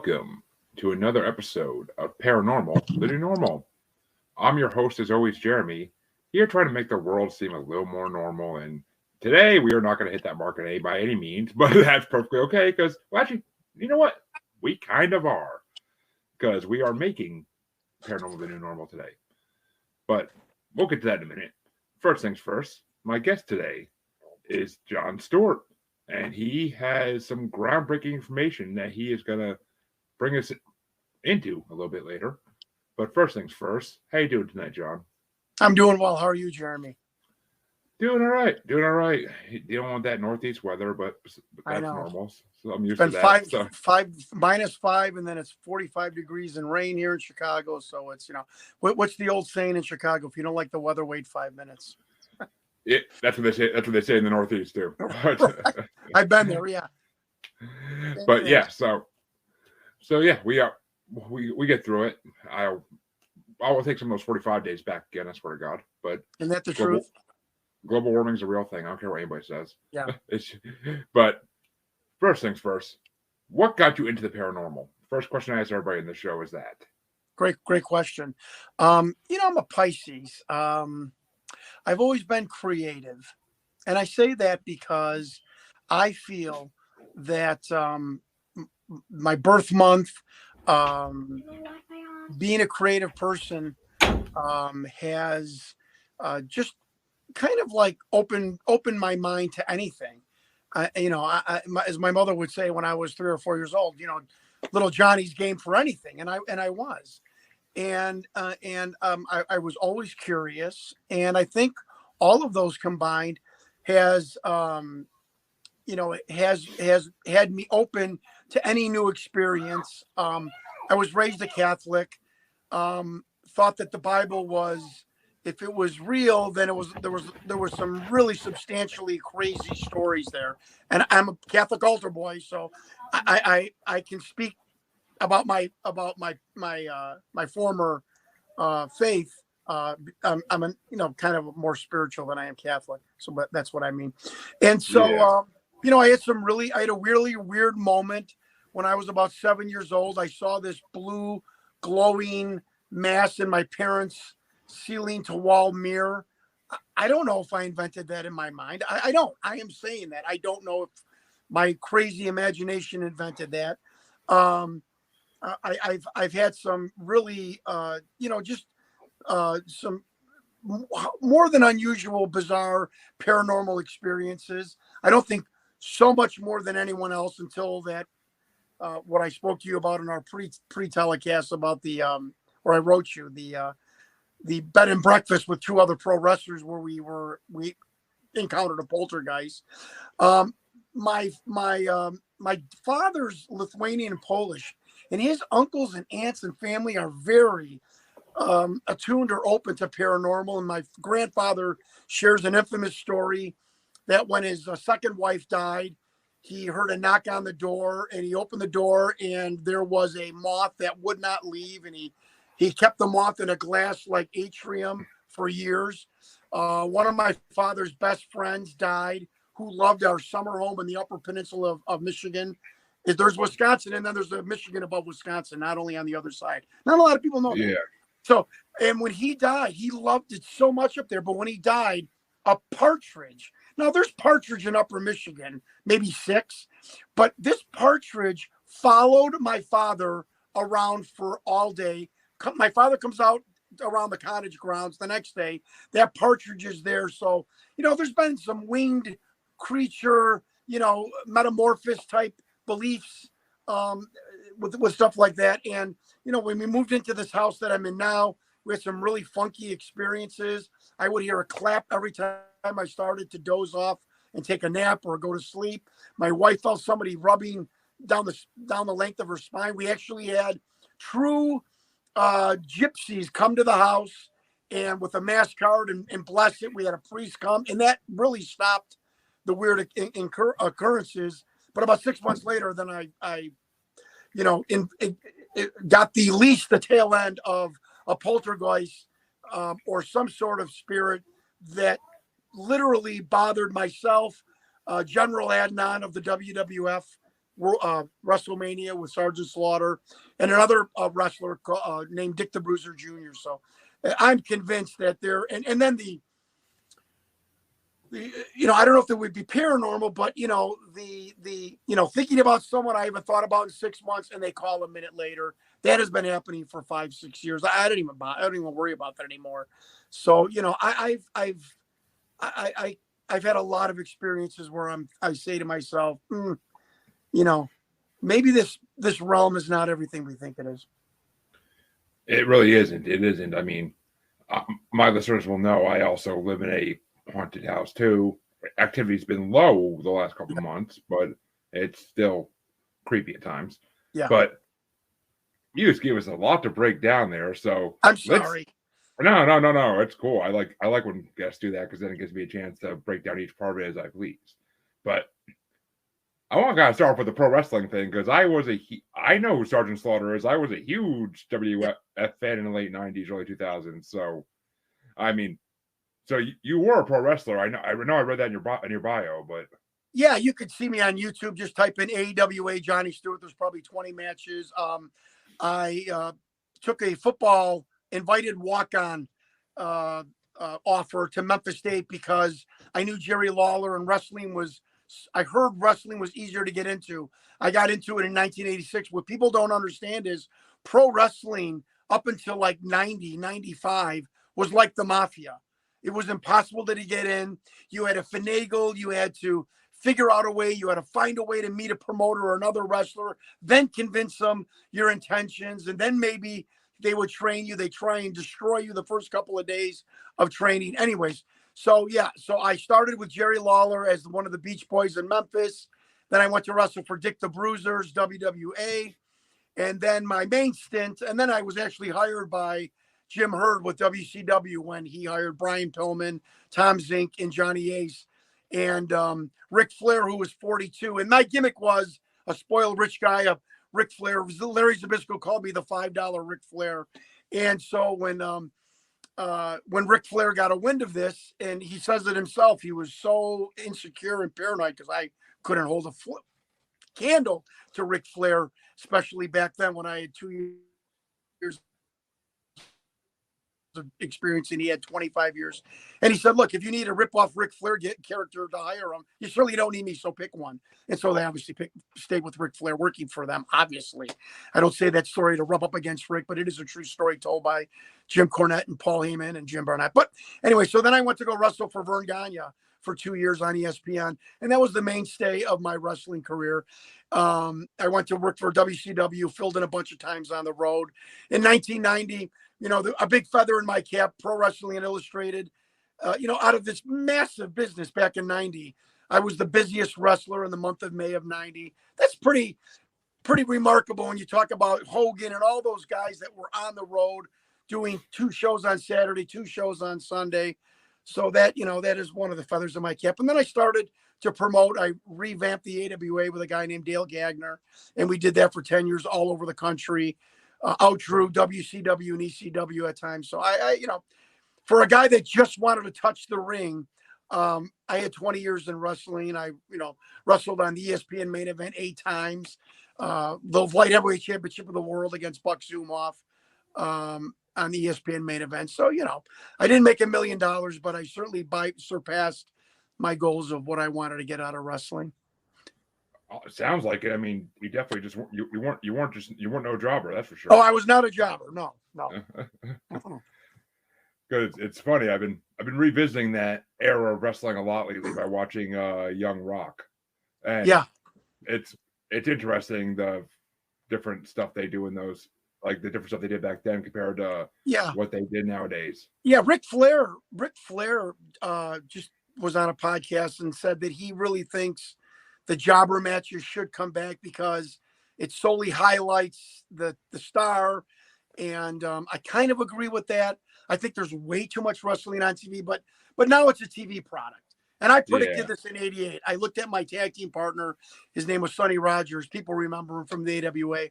Welcome to another episode of Paranormal, the New Normal. I'm your host, as always, Jeremy, here trying to make the world seem a little more normal. And today we are not going to hit that mark by any means, but that's perfectly okay because, well, actually, you know what? We kind of are because we are making Paranormal, the New Normal today. But we'll get to that in a minute. First things first, my guest today is Jon Stewart, and he has some groundbreaking information that he is going to bring us into a little bit later. But first things first, how you doing tonight, Jon? I'm doing well. How are you, Jeremy? Doing all right. Dealing with that northeast weather, but that's normal. So I'm used to that. -5, and then it's 45 degrees and rain here in Chicago. So it's, what's the old saying in Chicago? If you don't like the weather, wait 5 minutes. That's what they say. That's what they say in the Northeast too. I've been there, yeah. But yeah, so yeah, we get through it. I will take some of those 45 days back again. I swear to God. But isn't that the truth? Global warming is a real thing. I don't care what anybody says. Yeah. But first things first, what got you into the paranormal? First question I ask everybody in the show is that. Great question. I'm a Pisces. I've always been creative. And I say that because I feel that my birth month, being a creative person, has just kind of like opened my mind to anything. As my mother would say when I was 3 or 4 years old, little Johnny's game for anything. And I was. And I was always curious, and I think all of those combined has had me open to any new experience. I was raised a Catholic, thought that the Bible was, if it was real, then there was some really substantially crazy stories there. And I'm a Catholic altar boy, so I can speak about my former faith. I'm kind of more spiritual than I am Catholic. So, but that's what I mean. And so, I had a really weird moment when I was about 7 years old. I saw this blue glowing mass in my parents' ceiling to wall mirror. I don't know if I invented that in my mind. I don't. I am saying that. I don't know if my crazy imagination invented that. I've had some really, some more than unusual, bizarre paranormal experiences. I don't think so much more than anyone else until that, what I spoke to you about in our pre-telecast about or I wrote you, the bed and breakfast with 2 other pro wrestlers where we encountered a poltergeist. My father's Lithuanian and Polish, and his uncles and aunts and family are very attuned or open to paranormal. And my grandfather shares an infamous story that when his second wife died, he heard a knock on the door, and he opened the door, and there was a moth that would not leave. And he kept the moth in a glass-like atrium for years. One of my father's best friends died, who loved our summer home in the Upper Peninsula of Michigan. There's Wisconsin, and then there's the Michigan above Wisconsin, not only on the other side. Not a lot of people know that. Yeah. So, and when he died, he loved it so much up there. But when he died, a partridge. Now, there's partridge in Upper Michigan, maybe 6. But this partridge followed my father around for all day. My father comes out around the cottage grounds the next day. That partridge is there. So, there's been some winged creature, metamorphosis type beliefs with stuff like that. And when we moved into this house that I'm in now, we had some really funky experiences. I would hear a clap every time I started to doze off and take a nap or go to sleep. My wife felt somebody rubbing down the length of her spine. We actually had true gypsies come to the house and with a mass card and bless it. We had a priest come, and that really stopped the weird occurrences. But about 6 months later, then I got the tail end of a poltergeist or some sort of spirit that literally bothered myself, General Adnan of the WWF, WrestleMania with Sergeant Slaughter and another wrestler named Dick the Bruiser Jr. So I'm convinced that and then the I don't know if it would be paranormal, but the thinking about someone I haven't thought about in 6 months and they call a minute later, that has been happening for 5-6 years. I don't even worry about that anymore. So I've had a lot of experiences where I say to myself, maybe this realm is not everything we think it is. It really isn't. It isn't. I mean, my listeners will know I also live in a haunted house too. Activity's been low the last couple of months, but it's still creepy at times. Yeah. But you just gave us a lot to break down there. So I'm sorry. No. It's cool. I like when guests do that because then it gives me a chance to break down each part of it as I please. But I want to start off with the pro wrestling thing because I know who Sergeant Slaughter is. I was a huge WF fan in the late 90s, early 2000s. So, I mean, so you were a pro wrestler. I know. I read that in your bio, but yeah, you could see me on YouTube. Just type in AWA Johnny Stewart. There's probably 20 matches. I took a football invited walk-on offer to Memphis State because I knew Jerry Lawler and I heard wrestling was easier to get into. I got into it in 1986. What people don't understand is pro wrestling up until like 90, 95 was like the mafia. It was impossible to get in. You had to finagle. You had to figure out a way. You had to find a way to meet a promoter or another wrestler, then convince them your intentions. And then maybe they would train you. They try and destroy you the first couple of days of training. Anyways, so I started with Jerry Lawler as one of the Beach Boys in Memphis. Then I went to wrestle for Dick the Bruiser's WWA. And then my main stint, and then I was actually hired by Jim Herd with WCW when he hired Brian Pillman, Tom Zink, and Johnny Ace, and Ric Flair, who was 42. And my gimmick was a spoiled rich guy, Ric Flair. Larry Zbyszko called me the $5 Ric Flair. And so when Ric Flair got a wind of this, and he says it himself, he was so insecure and paranoid because I couldn't hold a candle to Ric Flair, especially back then when I had 2 years of experience and he had 25 years. And he said, look, if you need a rip-off Ric Flair character to hire him, you certainly don't need me, so pick one. And so they obviously stayed with Ric Flair, working for them, obviously. I don't say that story to rub up against Rick, but it is a true story told by Jim Cornette and Paul Heyman and Jim Barnett. But anyway, so then I went to go wrestle for Vern Gagne for 2 years on ESPN, and that was the mainstay of my wrestling career. I went to work for WCW, filled in a bunch of times on the road. In 1990, a big feather in my cap, Pro Wrestling Illustrated, out of this massive business back in 90, I was the busiest wrestler in the month of May of 90. That's pretty remarkable when you talk about Hogan and all those guys that were on the road doing 2 shows on Saturday, 2 shows on Sunday. So that is one of the feathers in my cap. And then I started to promote. I revamped the AWA with a guy named Dale Gagner, and we did that for 10 years all over the country. Outdrew WCW and ECW at times. So I for a guy that just wanted to touch the ring, I had 20 years in wrestling. I, wrestled on the ESPN Main Event 8 times, the Light Heavyweight Championship of the World against Buck Zumoff on the ESPN Main Event. So, I didn't make $1 million, but I certainly surpassed my goals of what I wanted to get out of wrestling. It sounds like it. I mean, you definitely just you weren't no jobber, that's for sure. Oh, I was not a jobber. No. Good. It's funny. I've been revisiting that era of wrestling a lot lately by watching Young Rock, and yeah, it's interesting the different stuff they do in those, like the different stuff they did back then compared to what they did nowadays. Yeah, Ric Flair just was on a podcast and said that he really thinks the jobber matches should come back because it solely highlights the star. And I kind of agree with that. I think there's way too much wrestling on TV, but now it's a TV product. And I predicted this in '88. I looked at my tag team partner. His name was Sonny Rogers. People remember him from the AWA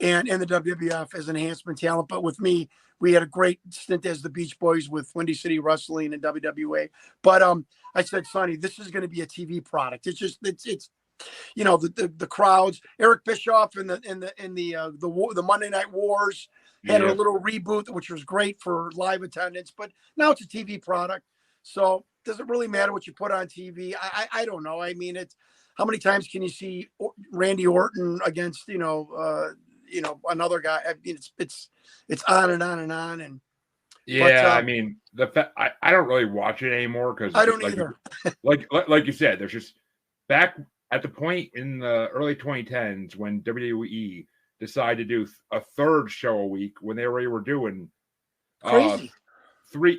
and the WWF as enhancement talent. But with me, we had a great stint as the Beach Boys with Windy City Wrestling and WWA. But I said, Sonny, this is going to be a TV product. It's the crowds. Eric Bischoff in the Monday Night Wars had a little reboot, which was great for live attendance, but now it's a TV product. So does it really matter what you put on TV? I don't know. I mean, it's how many times can you see Randy Orton against another guy? I mean, it's on and on and on. And I mean, I don't really watch it anymore because I don't either. like you said, there's just back at the point in the early 2010s when WWE decided to do a third show a week when they already were doing crazy. They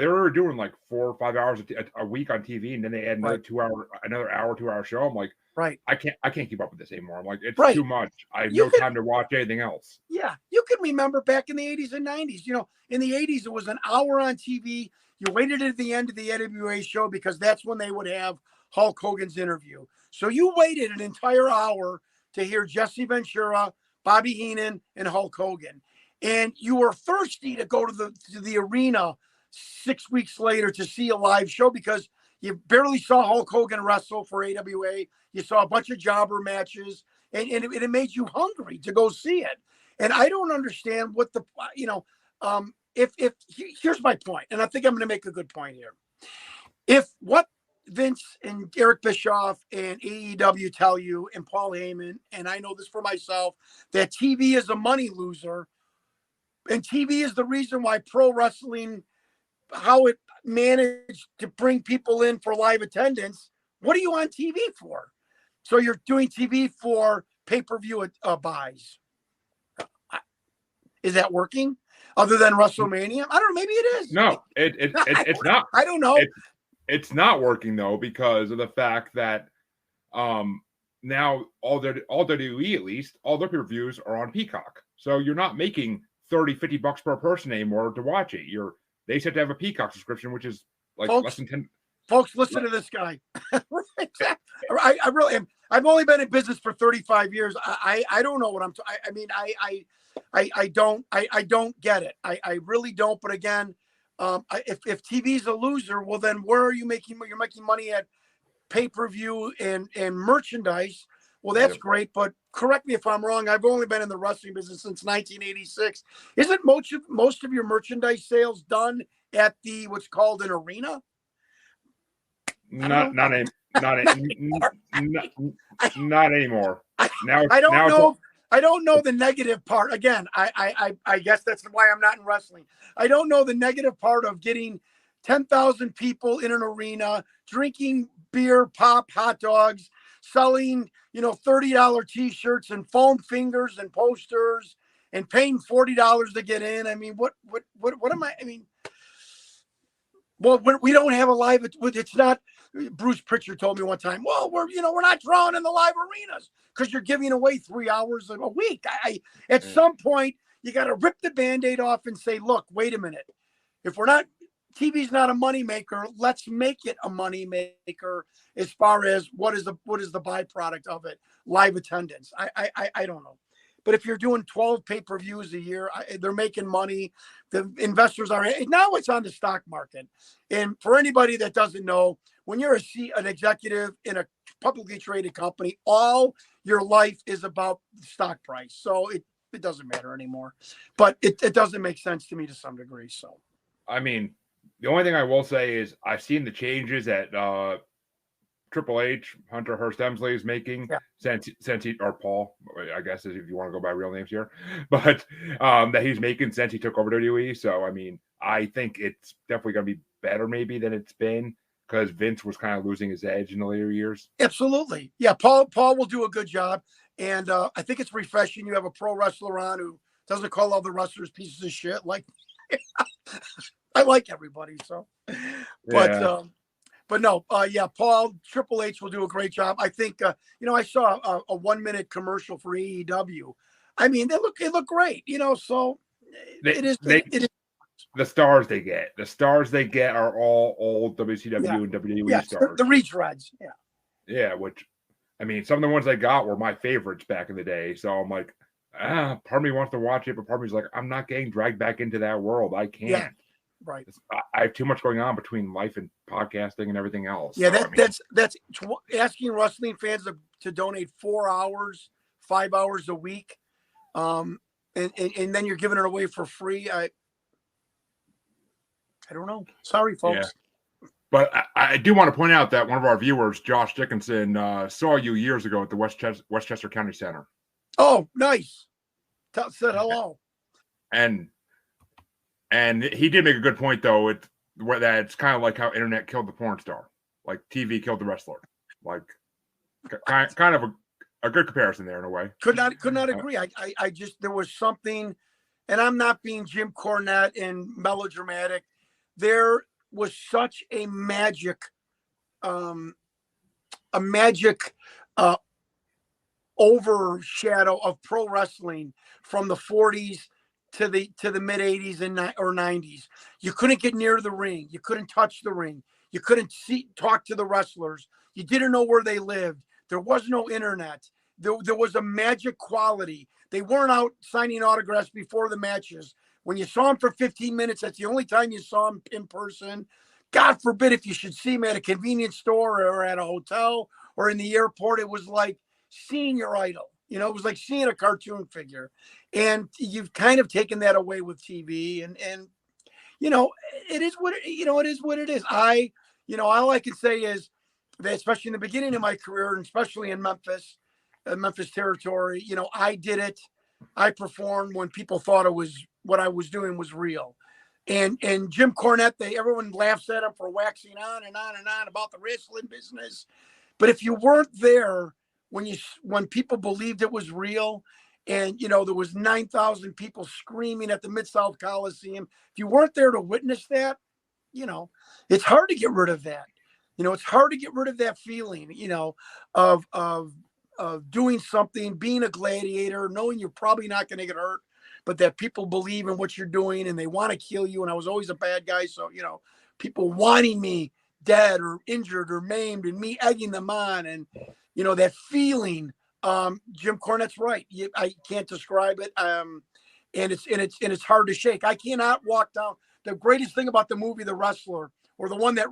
were doing like 4 or 5 hours a week on TV, and then they add another 2-hour show. I'm like, right, I can't keep up with this anymore. I'm like, it's too much. I have time to watch anything else. Yeah, you can remember back in the 80s and 90s. In the 80s, it was an hour on TV. You waited at the end of the AWA show because that's when they would have Hulk Hogan's interview. So you waited an entire hour to hear Jesse Ventura, Bobby Heenan, and Hulk Hogan. And you were thirsty to go to the arena 6 weeks later to see a live show because you barely saw Hulk Hogan wrestle for AWA. You saw a bunch of jobber matches, and it made you hungry to go see it. And I don't understand what here's my point, and I think I'm going to make a good point here. If what Vince and Eric Bischoff and AEW tell you, and Paul Heyman, and I know this for myself, that TV is a money loser, and TV is the reason why pro wrestling, how it managed to bring people in for live attendance. What are you on TV for? So you're doing TV for pay-per-view buys. Is that working? Other than WrestleMania? I don't know. Maybe it is. No, it's not. I don't know. It's not working though because of the fact that now all WWE, at least all their pay-per-views are on Peacock. So you're not making $30-$50 per person anymore to watch it. They just have to have a Peacock subscription, which is like less than 10. Folks, listen to this guy. I really am. I've only been in business for 35 years. I don't know what I'm. I don't get it. I really don't. But again, if TV's a loser, well then where are you making? You're making money at pay-per-view and merchandise. Well, that's great, but correct me if I'm wrong. I've only been in the wrestling business since 1986. Isn't most of your merchandise sales done at what's called an arena? Not anymore. I don't know the negative part. Again, I guess that's why I'm not in wrestling. I don't know the negative part of getting 10,000 people in an arena, drinking beer, pop, hot dogs, selling, $30 t-shirts and foam fingers and posters and paying $40 to get in. I mean, what am I mean, well, we don't have a live, it's not, Bruce Pritchard told me one time, well, we're not drawing in the live arenas because you're giving away 3 hours a week. At some point, you got to rip the Band-Aid off and say, look, wait a minute. If TV's not a moneymaker, let's make it a moneymaker as far as what is the byproduct of it? Live attendance. I don't know. But if you're doing 12 pay-per-views a year, they're making money. The investors are now it's on the stock market. And for anybody that doesn't know, when you're an executive in a publicly traded company, all your life is about the stock price. So it doesn't matter anymore. But it doesn't make sense to me to some degree. So, I mean, the only thing I will say is I've seen the changes that Triple H, Hunter Hearst Hemsley is making since he, or Paul, I guess if you want to go by real names here, but that he's making since he took over WWE. So, I mean, I think it's definitely going to be better maybe than it's been because Vince was kind of losing his edge in the later years. Absolutely. Yeah, Paul will do a good job. And I think it's refreshing. You have a pro wrestler on who doesn't call all the wrestlers pieces of shit. Like, I like everybody. So, but no, Paul, Triple H will do a great job. I think, I saw a 1-minute commercial for AEW. I mean, they look great, so it is. The stars they get are all old WCW and WWE stars. The retreads. Yeah. Yeah. Which, I mean, some of the ones I got were my favorites back in the day. So I'm like, part of me wants to watch it, but part of me's like, I'm not getting dragged back into that world. I can't. Yeah. Right. I have too much going on between life and podcasting and everything else. Yeah, so, that's asking wrestling fans to donate 4 hours, 5 hours a week, and then you're giving it away for free. I don't know. Sorry, folks. Yeah. But I do want to point out that one of our viewers, Josh Dickinson, saw you years ago at the Westchester County Center. Oh, nice. Said hello. And he did make a good point, though. That it's kind of like how internet killed the porn star, like TV killed the wrestler. Like kind of a good comparison there in a way. Could not agree. I just, there was something, and I'm not being Jim Cornette and melodramatic. There was such a magic overshadow of pro wrestling from the 40s to the mid 80s or 90s. You couldn't get near the ring. You couldn't touch the ring. You couldn't talk to the wrestlers. You didn't know where they lived. There was no internet. There was a magic quality. They weren't out signing autographs before the matches. When you saw them for 15 minutes, that's the only time you saw them in person. God forbid if you should see them at a convenience store or at a hotel or in the airport. It was like seeing your idol. You know, it was like seeing a cartoon figure. And you've kind of taken that away with TV. And you know, it is what it is. All I can say is that, especially in the beginning of my career, and especially in Memphis territory, you know, I did it. I performed when people thought what I was doing was real. And Jim Cornette, everyone laughs at him for waxing on and on and on about the wrestling business. But if you weren't there when people believed it was real, and you know there was 9,000 people screaming at the Mid-South Coliseum, if you weren't there to witness that, you know, it's hard to get rid of that. You know, it's hard to get rid of that feeling, you know, of doing something, being a gladiator, knowing you're probably not going to get hurt, but that people believe in what you're doing and they want to kill you. And I was always a bad guy. So, you know, people wanting me dead or injured or maimed and me egging them on. And, you know, that feeling, Jim Cornette's right. I can't describe it. And it's hard to shake. I cannot walk down. The greatest thing about the movie, The Wrestler, or the one that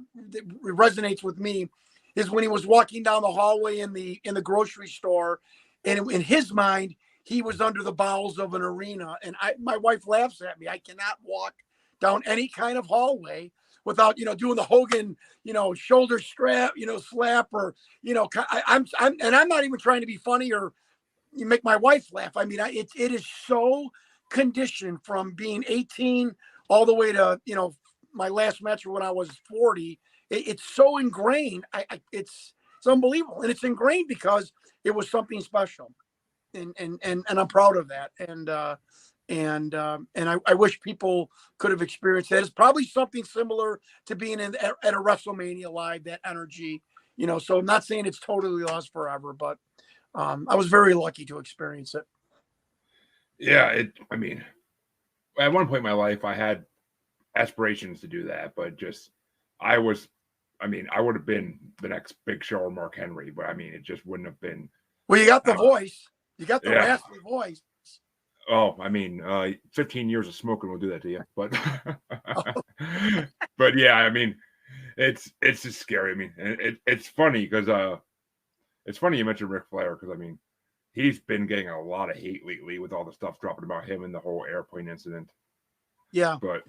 resonates with me, is when he was walking down the hallway in the grocery store, and in his mind, he was under the bowels of an arena. And my wife laughs at me. I cannot walk down any kind of hallway without, you know, doing the Hogan, you know, shoulder strap, you know, slap, or, you know, I'm not even trying to be funny or you make my wife laugh. I mean, it is so conditioned from being 18 all the way to, you know, my last match when I was 40. It's so ingrained. It's unbelievable. And it's ingrained because it was something special. And I'm proud of that. And I wish people could have experienced that. It's probably something similar to being at a WrestleMania live, that energy, you know. So I'm not saying it's totally lost forever, but I was very lucky to experience it. Yeah, I mean, at one point in my life, I had aspirations to do that, but I would have been the next Big Show or Mark Henry, but I mean, it just wouldn't have been. Well, you got the voice. You got the raspy voice. Oh, I mean, 15 years of smoking will do that to you. But, but yeah, I mean, it's just scary. I mean, it's funny because it's funny you mentioned Ric Flair, because I mean, he's been getting a lot of hate lately with all the stuff dropping about him and the whole airplane incident. Yeah, but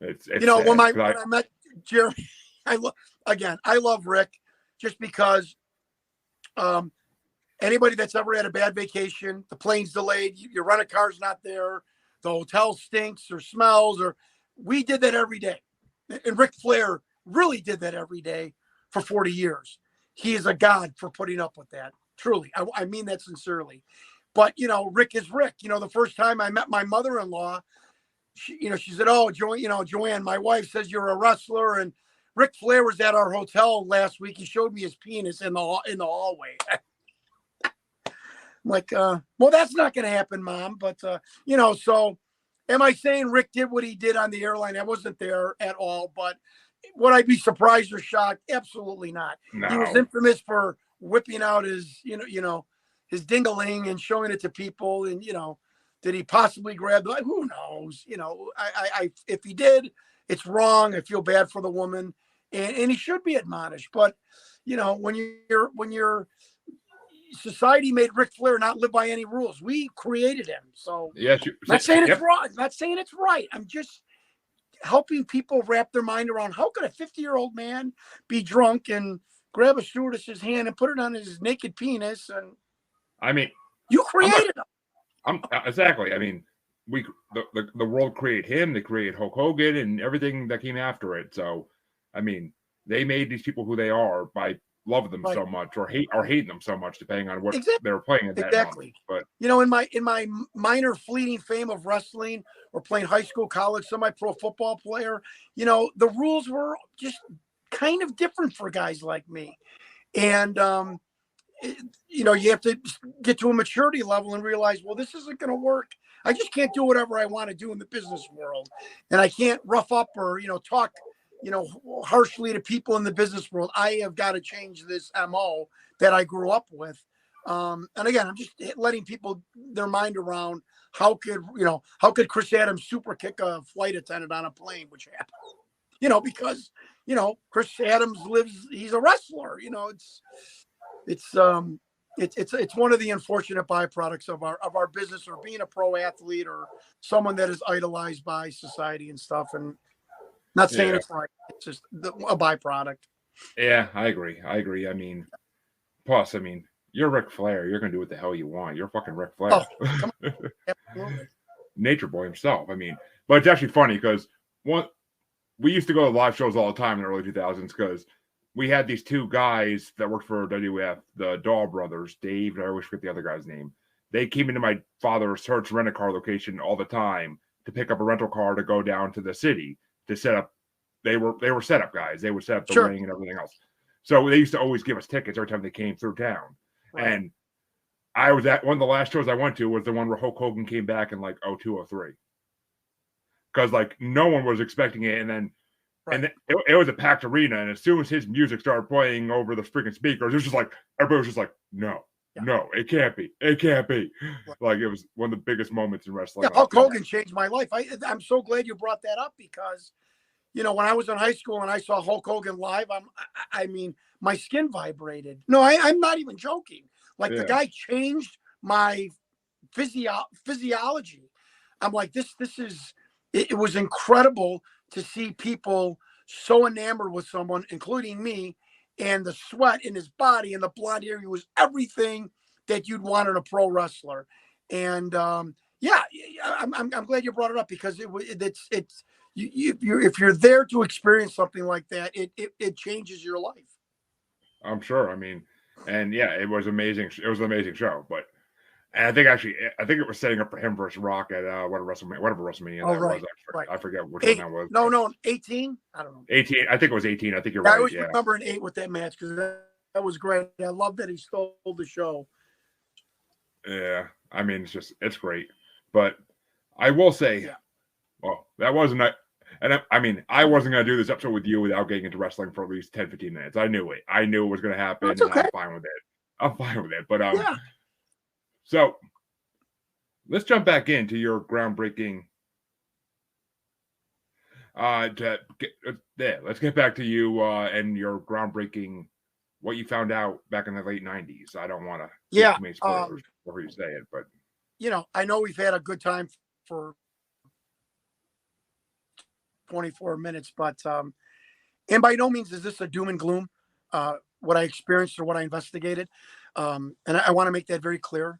it's you know, sad, when I met Jeremy, I love Rick just because anybody that's ever had a bad vacation, the plane's delayed, your rental car's not there, the hotel stinks or smells, or we did that every day. And Ric Flair really did that every day for 40 years. He is a god for putting up with that. Truly. I mean that sincerely. But, you know, Rick is Rick. You know, the first time I met my mother-in-law, she said, "Oh, Joanne, my wife says you're a wrestler." And Ric Flair was at our hotel last week. He showed me his penis in the hallway. I'm like, well, that's not going to happen, Mom. But, you know, so am I saying Rick did what he did on the airline? I wasn't there at all. But would I be surprised or shocked? Absolutely not. No. He was infamous for whipping out his, his ding-a-ling and showing it to people. And, you know, Did he possibly grab the? Who knows? You know, I if he did, it's wrong. I feel bad for the woman, and he should be admonished. But you know, when you're society made Ric Flair not live by any rules. We created him, so yes, not saying it's wrong. Not saying it's right. I'm just helping people wrap their mind around how could a 50-year-old man be drunk and grab a stewardess's hand and put it on his naked penis? And I mean, you created him. Exactly. I mean, the world created him. They created Hulk Hogan and everything that came after it. So, I mean, they made these people who they are by loving them so much or hating them so much, depending on what they were playing at that moment. But you know, in my minor fleeting fame of wrestling or playing high school, college, semi-pro football player, you know, the rules were just kind of different for guys like me. And you know, you have to get to a maturity level and realize, well, this isn't going to work. I just can't do whatever I want to do in the business world, and I can't rough up or, you know, talk, you know, harshly to people in the business world. I have got to change this MO that I grew up with. And again, I'm just letting people their mind around how could Chris Adams super kick a flight attendant on a plane, which happened, you know, because, you know, Chris Adams he's a wrestler, you know, it's one of the unfortunate byproducts of our business, or being a pro athlete or someone that is idolized by society and stuff. And not saying it's right. It's just a byproduct. Yeah, I agree. I mean, plus, I mean, you're Ric Flair. You're going to do what the hell you want. You're fucking Ric Flair. Oh, come on. Absolutely. Nature Boy himself. I mean, but it's actually funny because we used to go to live shows all the time in the early 2000s because we had these two guys that worked for WWF, the Dahl brothers, Dave, and I always forget the other guy's name. They came into my father's Hertz rent-a-car location all the time to pick up a rental car to go down to the city to set up. They were setup guys. They would set up the ring and everything else. So they used to always give us tickets every time they came through town. Right. And I was at one of the last shows I went to was the one where Hulk Hogan came back in like 02, 03. Because like no one was expecting it, and then it was a packed arena, and as soon as his music started playing over the freaking speakers, it was just like everybody was just like, no, it can't be. Right. Like it was one of the biggest moments in wrestling. Yeah, Hulk Hogan changed my life. I'm so glad you brought that up because, you know, when I was in high school and I saw Hulk Hogan live, I mean, my skin vibrated. No, I'm not even joking. Like the guy changed my physiology. I'm like, this is. It was incredible to see people so enamored with someone, including me, and the sweat in his body and the blonde hair. He was everything that you'd want in a pro wrestler. And I'm glad you brought it up because if you're there to experience something like that, it changes your life. I'm sure. I mean, and yeah, it was amazing. It was an amazing show, but. And I think it was setting up for him versus Rock at whatever WrestleMania that was. I forget which one that was. No, 18. I don't know. 18. I think it was 18. I think you're right. I always remember an 8 with that match because that was great. I love that he stole the show. Yeah, I mean it's great, but I will say, well, that wasn't. And I mean, I wasn't going to do this episode with you without getting into wrestling for at least 10, 15 minutes. I knew it. I knew it was going to happen. That's okay. And I'm fine with it. But So let's jump back into your groundbreaking. Let's get back to you and your groundbreaking. What you found out back in the late 90s. I don't want to too many spoilers before you say it, but you know, I know we've had a good time for 24 minutes, but and by no means is this a doom and gloom. What I experienced or what I investigated, and I want to make that very clear.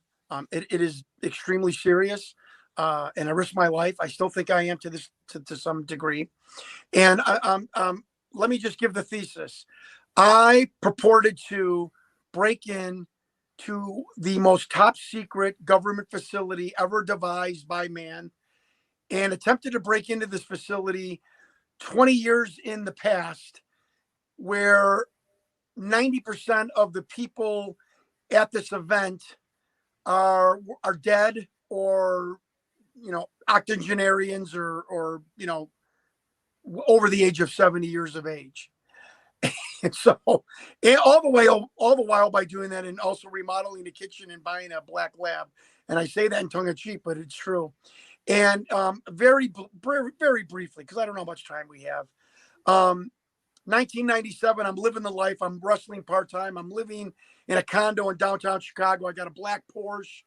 It is extremely serious, and I risked my life. I still think I am to some degree. And let me just give the thesis. I purported to break in to the most top secret government facility ever devised by man, and attempted to break into this facility 20 years in the past, where 90% of the people at this event are dead, or, you know, octogenarians, or, you know, over the age of 70 years of age. And so, and all the while by doing that and also remodeling the kitchen and buying a black lab. And I say that in tongue in cheek, but it's true. And very, very briefly, because I don't know how much time we have. 1997, I'm living the life. I'm wrestling part-time. I'm living in a condo in downtown Chicago. I got a black Porsche.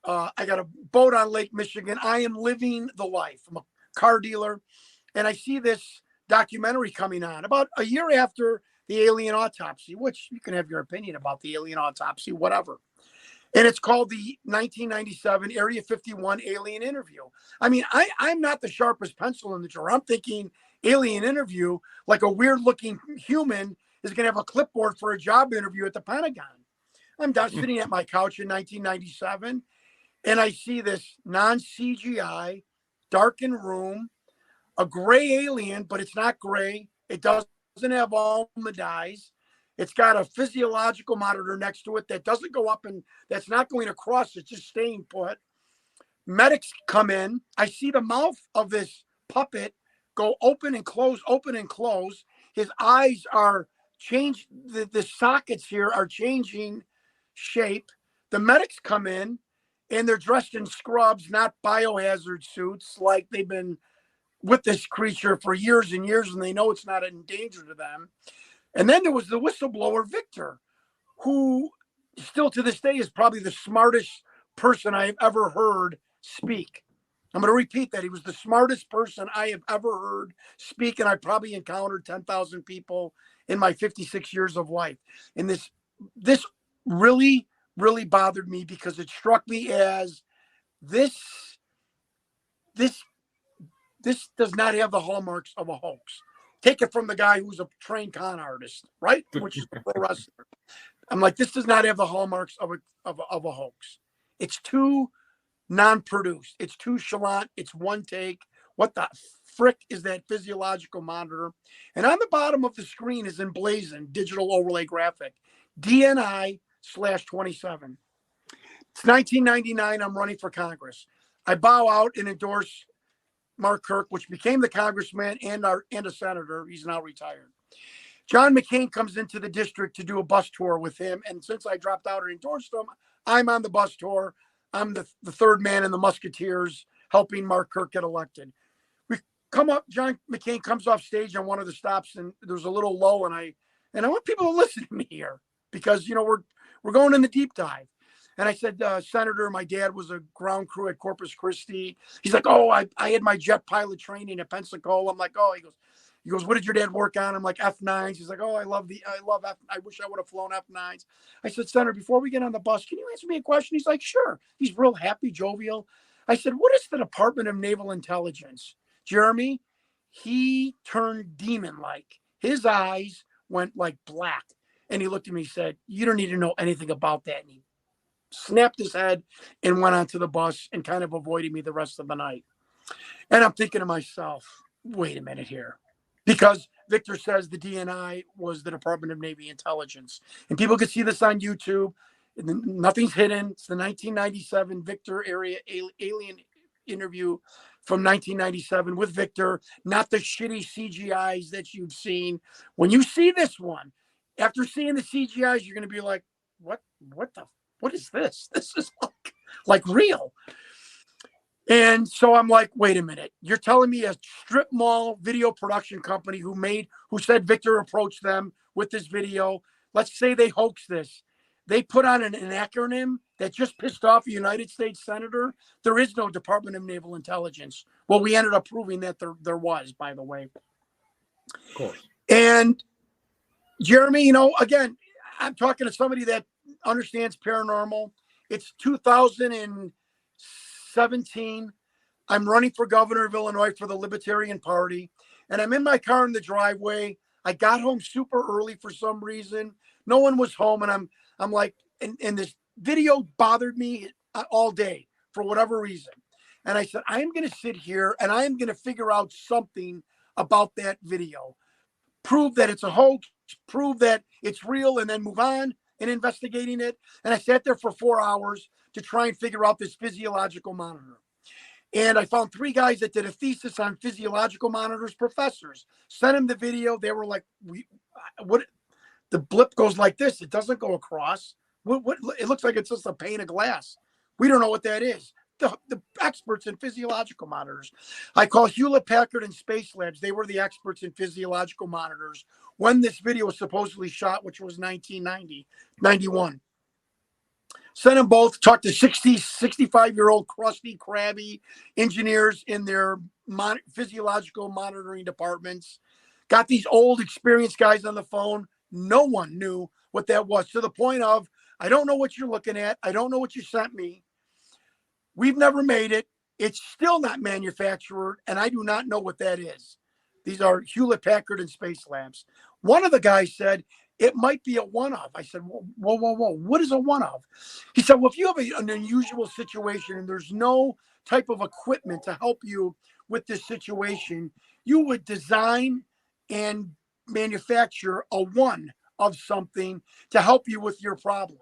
I got a boat on Lake Michigan. I am living the life. I'm a car dealer. And I see this documentary coming on about a year after the alien autopsy, which you can have your opinion about the alien autopsy, whatever. And it's called the 1997 Area 51 Alien Interview. I mean, I'm not the sharpest pencil in the drawer. I'm thinking alien interview, like a weird looking human is going to have a clipboard for a job interview at the Pentagon. I'm down sitting at my couch in 1997, and I see this non-CGI, darkened room, a gray alien, but it's not gray. It doesn't have all the dyes. It's got a physiological monitor next to it that doesn't go up and that's not going across. It's just staying put. Medics come in. I see the mouth of this puppet go open and close, open and close. His eyes are changed. The sockets here are changing shape. The medics come in and they're dressed in scrubs, not biohazard suits, like they've been with this creature for years and years, and they know it's not in danger to them. And then there was the whistleblower, Victor, who still to this day is probably the smartest person I have ever heard speak. I'm going to repeat that. He was the smartest person I have ever heard speak, and I probably encountered 10,000 people in my 56 years of life. And this really, really bothered me because it struck me as this does not have the hallmarks of a hoax. Take it from the guy who's a trained con artist, right? Which is a pro wrestler. I'm like, this does not have the hallmarks of a hoax. It's too non-produced. It's too chalant. It's one take. What the frick is that physiological monitor? And on the bottom of the screen is emblazoned digital overlay graphic, DNI/27. It's 1999. I'm running for Congress. I bow out and endorse Mark Kirk, which became the congressman and a senator. He's now retired. John McCain comes into the district to do a bus tour with him. And since I dropped out and endorsed him, I'm on the bus tour. I'm the third man in the Musketeers helping Mark Kirk get elected. We come up, John McCain comes off stage on one of the stops, and there's a little lull, and I want people to listen to me here because, you know, we're going in the deep dive. And I said, Senator, my dad was a ground crew at Corpus Christi. He's like, oh, I had my jet pilot training at Pensacola. I'm like, oh, he goes, what did your dad work on? I'm like, F9s. He's like, oh, I love F. I wish I would have flown F9s. I said, Senator, before we get on the bus, can you answer me a question? He's like, sure. He's real happy, jovial. I said, what is the Department of Naval Intelligence? Jeremy, he turned demon-like. His eyes went like black. And he looked at me and said, you don't need to know anything about that. And he snapped his head and went onto the bus and kind of avoided me the rest of the night. And I'm thinking to myself, wait a minute here. Because Victor says the DNI was the Department of Navy Intelligence. And people can see this on YouTube. Nothing's hidden. It's the 1997 Victor area alien interview from 1997 with Victor, not the shitty CGIs that you've seen. When you see this one, after seeing the CGIs, you're going to be like, what is this? This is like real. And so I'm like, wait a minute. You're telling me a strip mall video production company who said Victor approached them with this video. Let's say they hoaxed this. They put on an acronym that just pissed off a United States senator. There is no Department of Naval Intelligence. Well, we ended up proving that there was, by the way. Of course. And Jeremy, you know, again, I'm talking to somebody that understands paranormal. It's 2017. I'm running for governor of Illinois for the Libertarian Party, and I'm in my car in the driveway. I got home super early for some reason. No one was home, and I'm like, and this video bothered me all day for whatever reason. And I said, I am going to sit here and I am going to figure out something about that video, prove that it's a hoax, prove that it's real, and then move on and investigating it. And I sat there for 4 hours to try and figure out this physiological monitor. And I found 3 guys that did a thesis on physiological monitors, professors. Sent them the video. They were like, the blip goes like this. It doesn't go across. What it looks like it's just a pane of glass. We don't know what that is. The experts in physiological monitors. I call Hewlett Packard and Space Labs. They were the experts in physiological monitors when this video was supposedly shot, which was 1990, 91. Sent them both, talked to 60, 65-year-old crusty, crabby engineers in their physiological monitoring departments. Got these old, experienced guys on the phone. No one knew what that was, to the point of, I don't know what you're looking at. I don't know what you sent me. We've never made it. It's still not manufactured, and I do not know what that is. These are Hewlett Packard and Space Labs. One of the guys said, it might be a one-of. I said, whoa. What is a one-of? He said, well, if you have an unusual situation and there's no type of equipment to help you with this situation, you would design and manufacture a one of something to help you with your problem.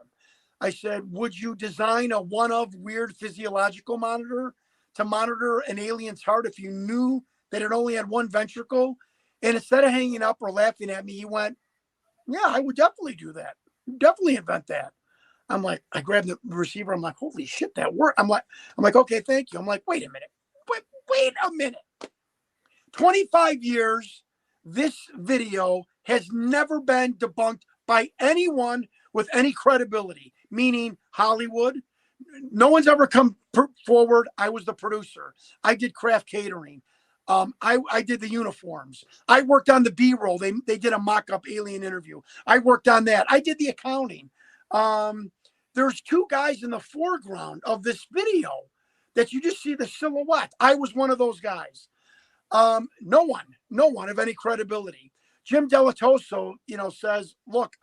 I said, would you design a one-of weird physiological monitor to monitor an alien's heart if you knew that it only had one ventricle? And instead of hanging up or laughing at me, he went, yeah, I would definitely do that. Definitely invent that. I'm like, I grabbed the receiver. I'm like, holy shit, that worked. I'm like, okay, thank you. I'm like, wait a minute. Wait a minute. 25 years, this video has never been debunked by anyone with any credibility, meaning Hollywood. No one's ever come forward. I was the producer. I did craft catering. I did the uniforms. I worked on the B-roll. They did a mock-up alien interview. I worked on that. I did the accounting. There's two guys in the foreground of this video that you just see the silhouette. I was one of those guys. No one of any credibility. Jim Delatoso, says, look,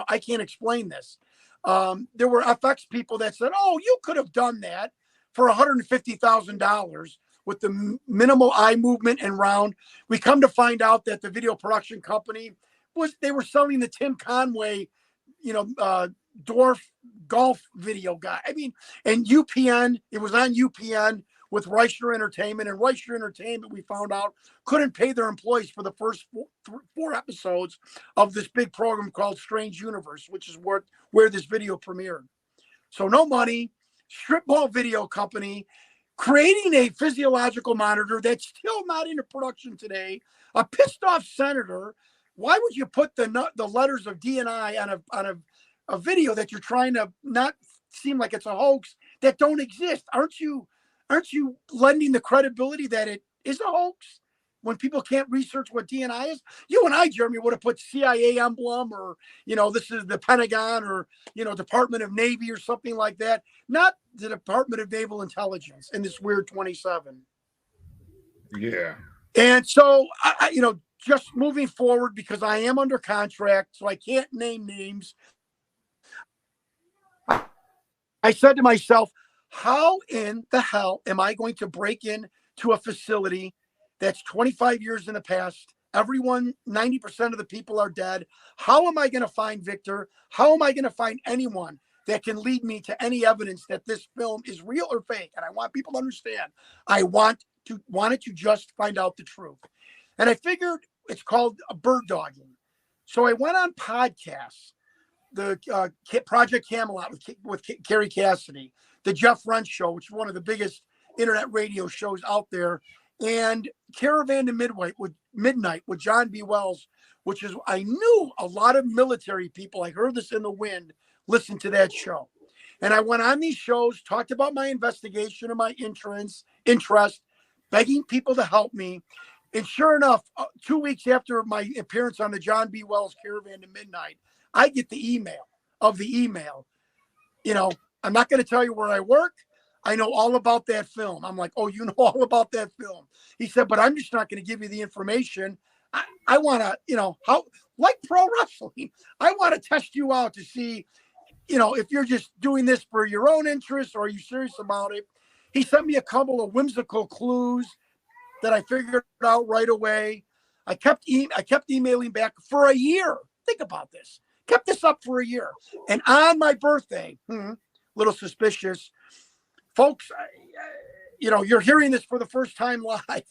I can't explain this. There were FX people that said, oh, you could have done that for $150,000 with the minimal eye movement and round. We come to find out that the video production company they were selling the Tim Conway, dwarf golf video guy. I mean, and UPN, it was on UPN with Reichner Entertainment, and Reichner Entertainment, we found out, couldn't pay their employees for the first four episodes of this big program called Strange Universe, which is where this video premiered. So no money, strip mall video company, creating a physiological monitor that's still not into production today, a pissed off senator. Why would you put the letters of D&I on a video that you're trying to not seem like it's a hoax that don't exist? Aren't you lending the credibility that it is a hoax when people can't research what D&I is? You and I, Jeremy, would have put CIA emblem or, this is the Pentagon or, Department of Navy or something like that, not the Department of Naval Intelligence in this weird 27. Yeah. And so, I just moving forward, because I am under contract, so I can't name names. I said to myself, how in the hell am I going to break in to a facility that's 25 years in the past? Everyone, 90% of the people are dead. How am I going to find Victor? How am I going to find anyone that can lead me to any evidence that this film is real or fake? And I want people to understand, I wanted to just find out the truth. And I figured it's called a bird dogging. So I went on podcasts, the Project Camelot with Carrie Cassidy, the Jeff Rench Show, which is one of the biggest internet radio shows out there, and Caravan to Midnight with John B. Wells, which is, I knew a lot of military people, I heard this in the wind, listened to that show. And I went on these shows, talked about my investigation and my interest, begging people to help me. And sure enough, 2 weeks after my appearance on the John B. Wells Caravan to Midnight, I get the email. I'm not going to tell you where I work. I know all about that film. I'm like, oh, you know all about that film. He said, but I'm just not going to give you the information. I want to, like pro wrestling, I want to test you out to see, if you're just doing this for your own interest or are you serious about it? He sent me a couple of whimsical clues that I figured out right away. I kept emailing back for a year. Think about this. Kept this up for a year. And on my birthday, little suspicious, folks, you're hearing this for the first time live.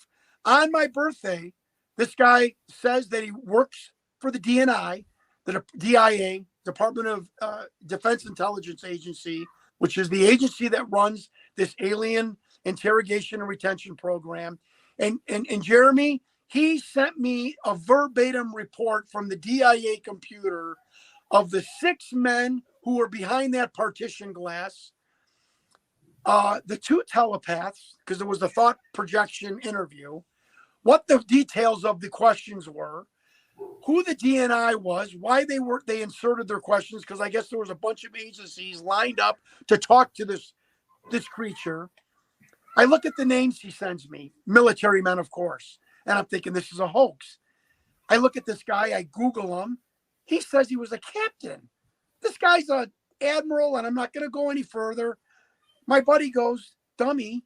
On my birthday, this guy says that he works for the DNI, the DIA, Department of Defense Intelligence Agency, which is the agency that runs this alien interrogation and retention program. And Jeremy, he sent me a verbatim report from the DIA computer of the 6 men who were behind that partition glass, the 2 telepaths, because it was a thought projection interview, what the details of the questions were, who the DNI was, why they inserted their questions, because I guess there was a bunch of agencies lined up to talk to this creature. I look at the names he sends me, military men, of course, and I'm thinking this is a hoax. I look at this guy, I Google him. He says he was a captain. This guy's an admiral, and I'm not going to go any further. My buddy goes, dummy,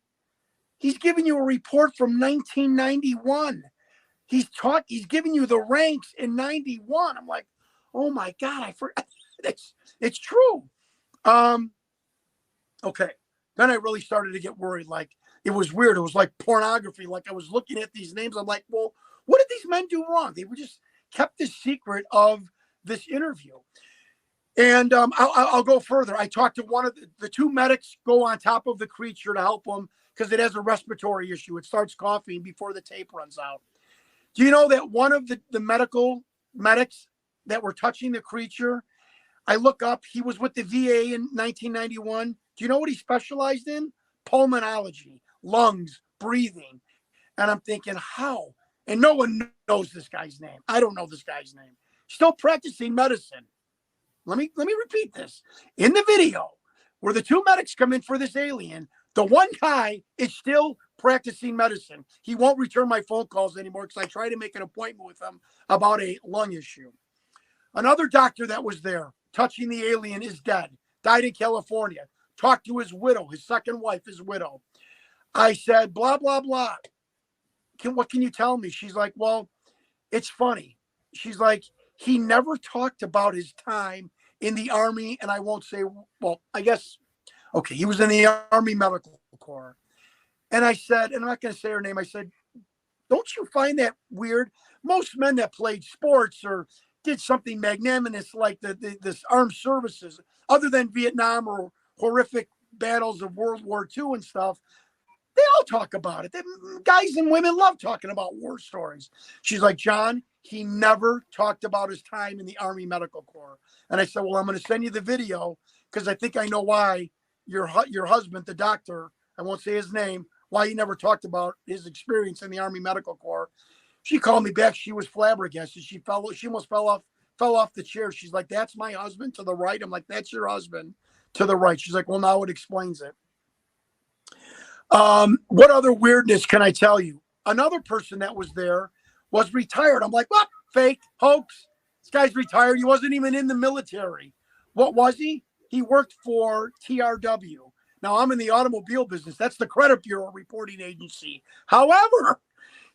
he's giving you a report from 1991. He's giving you the ranks in 91. I'm like, oh my God, I forgot. It's true. Okay. Then I really started to get worried. Like, it was weird. It was like pornography. Like, I was looking at these names. I'm like, well, what did these men do wrong? They were just kept this secret of this interview. And I'll go further. I talked to one of the 2 medics go on top of the creature to help him because it has a respiratory issue. It starts coughing before the tape runs out. Do you know that one of the medics that were touching the creature, I look up, he was with the VA in 1991. Do you know what he specialized in? Pulmonology, lungs, breathing. And I'm thinking, how? And no one knows this guy's name. I don't know this guy's name. Still practicing medicine. Let me repeat this. In the video where the 2 medics come in for this alien, the one guy is still practicing medicine. He won't return my phone calls anymore because I tried to make an appointment with him about a lung issue. Another doctor that was there touching the alien is dead, died in California. Talked to his widow, his second wife, his widow. I said, blah, blah, blah. What can you tell me? She's like, well, it's funny. She's like, he never talked about his time in the Army, and I won't say, well, I guess, okay, he was in the Army Medical Corps. And I said, and I'm not going to say her name, I said, don't you find that weird? Most men that played sports or did something magnanimous like this armed services, other than Vietnam or horrific battles of World War II and stuff, they all talk about it. Guys and women love talking about war stories. She's like, John, he never talked about his time in the Army Medical Corps. And I said, well, I'm going to send you the video because I think I know why your husband, the doctor, I won't say his name, why he never talked about his experience in the Army Medical Corps. She called me back. She was flabbergasted. She almost fell off the chair. She's like, that's my husband to the right. I'm like, that's your husband to the right. She's like, well, now it explains it. What other weirdness can I tell you? Another person that was there was retired. I'm like, what? Fake, hoax. This guy's retired. He wasn't even in the military. What was he? He worked for TRW. Now, I'm in the automobile business. That's the credit bureau reporting agency. However,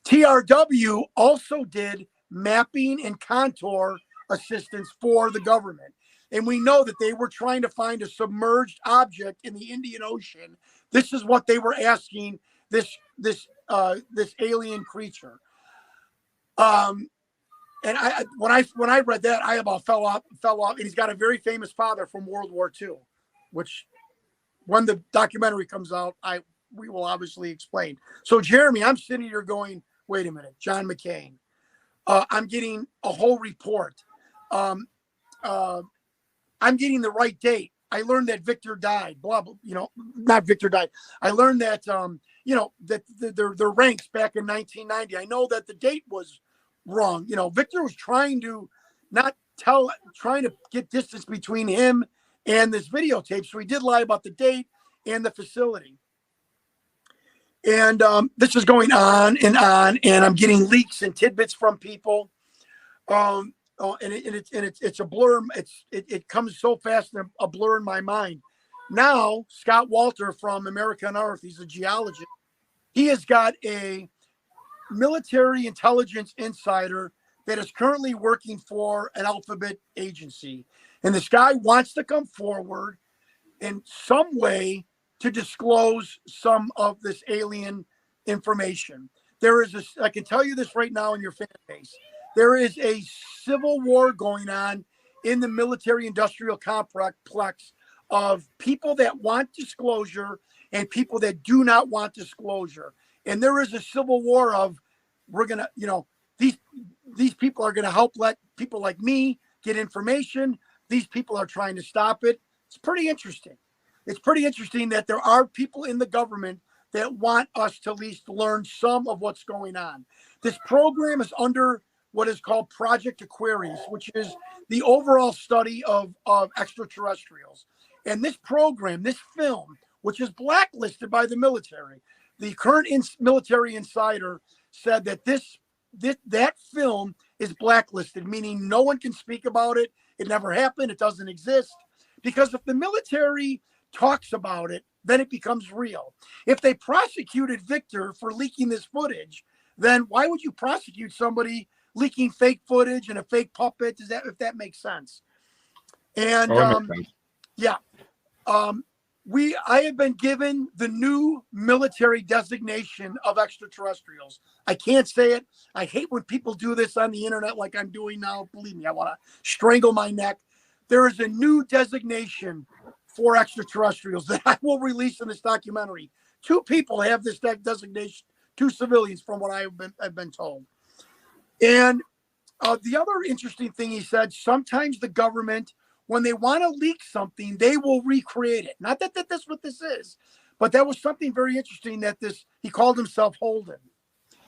TRW also did mapping and contour assistance for the government. And we know that they were trying to find a submerged object in the Indian Ocean. This is what they were asking this alien creature. And when I read that, I about fell off. And he's got a very famous father from World War II, which when the documentary comes out, we will obviously explain. So, Jeremy, I'm sitting here going, wait a minute, John McCain. I'm getting a whole report. I'm getting the right date. I learned that Victor died. Blah, blah, not Victor died. I learned that that their ranks back in 1990. I know that the date was wrong. Victor was trying to get distance between him and this videotape. So he did lie about the date and the facility. And this is going on, and I'm getting leaks and tidbits from people. And it's a blur. It comes so fast and a blur in my mind. Now, Scott Walter from American Earth, he's a geologist. He has got a military intelligence insider that is currently working for an alphabet agency. And this guy wants to come forward in some way to disclose some of this alien information. I can tell you this right now in your fan base. There is a civil war going on in the military-industrial complex of people that want disclosure and people that do not want disclosure. And there is a civil war of, we're going to, you know, these people are going to help let people like me get information. These people are trying to stop it. It's pretty interesting. It's pretty interesting that there are people in the government that want us to at least learn some of what's going on. This program is under what is called Project Aquarius, which is the overall study of extraterrestrials. And this program, this film, which is blacklisted by the military, the current military insider said that that film is blacklisted, meaning no one can speak about it. It never happened. It doesn't exist. Because if the military talks about it, then it becomes real. If they prosecuted Victor for leaking this footage, then why would you prosecute somebody leaking fake footage and a fake puppet? If that makes sense? And yeah, I have been given the new military designation of extraterrestrials. I can't say it. I hate when people do this on the internet like I'm doing now. Believe me, I want to strangle my neck. There is a new designation for extraterrestrials that I will release in this documentary. 2 people have this designation, 2 civilians, from what I've been told. And the other interesting thing he said, sometimes the government, when they want to leak something, they will recreate it. Not that that's what this is, but that was something very interesting that he called himself Holden.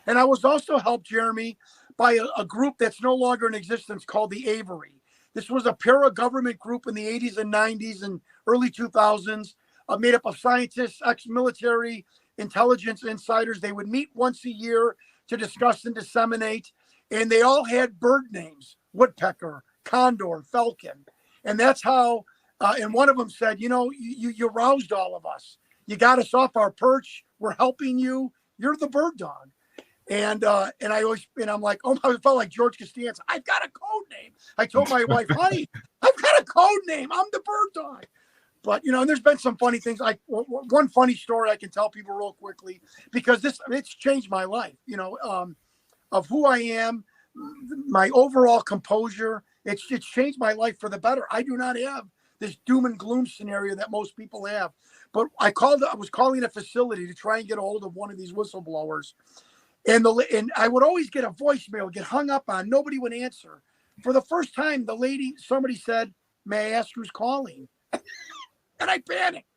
And I was also helped, Jeremy, by a group that's no longer in existence called the Avery. This was a para-government group in the 80s and 90s and early 2000s, made up of scientists, ex-military, intelligence insiders. They would meet once a year to discuss and disseminate, and they all had bird names: woodpecker, condor, falcon. And that's how, and one of them said, you know, you roused all of us. You got us off our perch. We're helping you. You're the bird dog. And I'm like, oh, I felt like George Costanza. I've got a code name. I told my wife, honey, I've got a code name. I'm the bird dog. But, you know, and there's been some funny things. Like one funny story I can tell people real quickly, because it's changed my life, you know, of who I am, my overall composure. It's changed my life for the better. I do not have this doom and gloom scenario that most people have. But I was calling a facility to try and get a hold of one of these whistleblowers. And I would always get a voicemail, get hung up on. Nobody would answer. For the first time, somebody said, "May I ask who's calling?" And I panicked.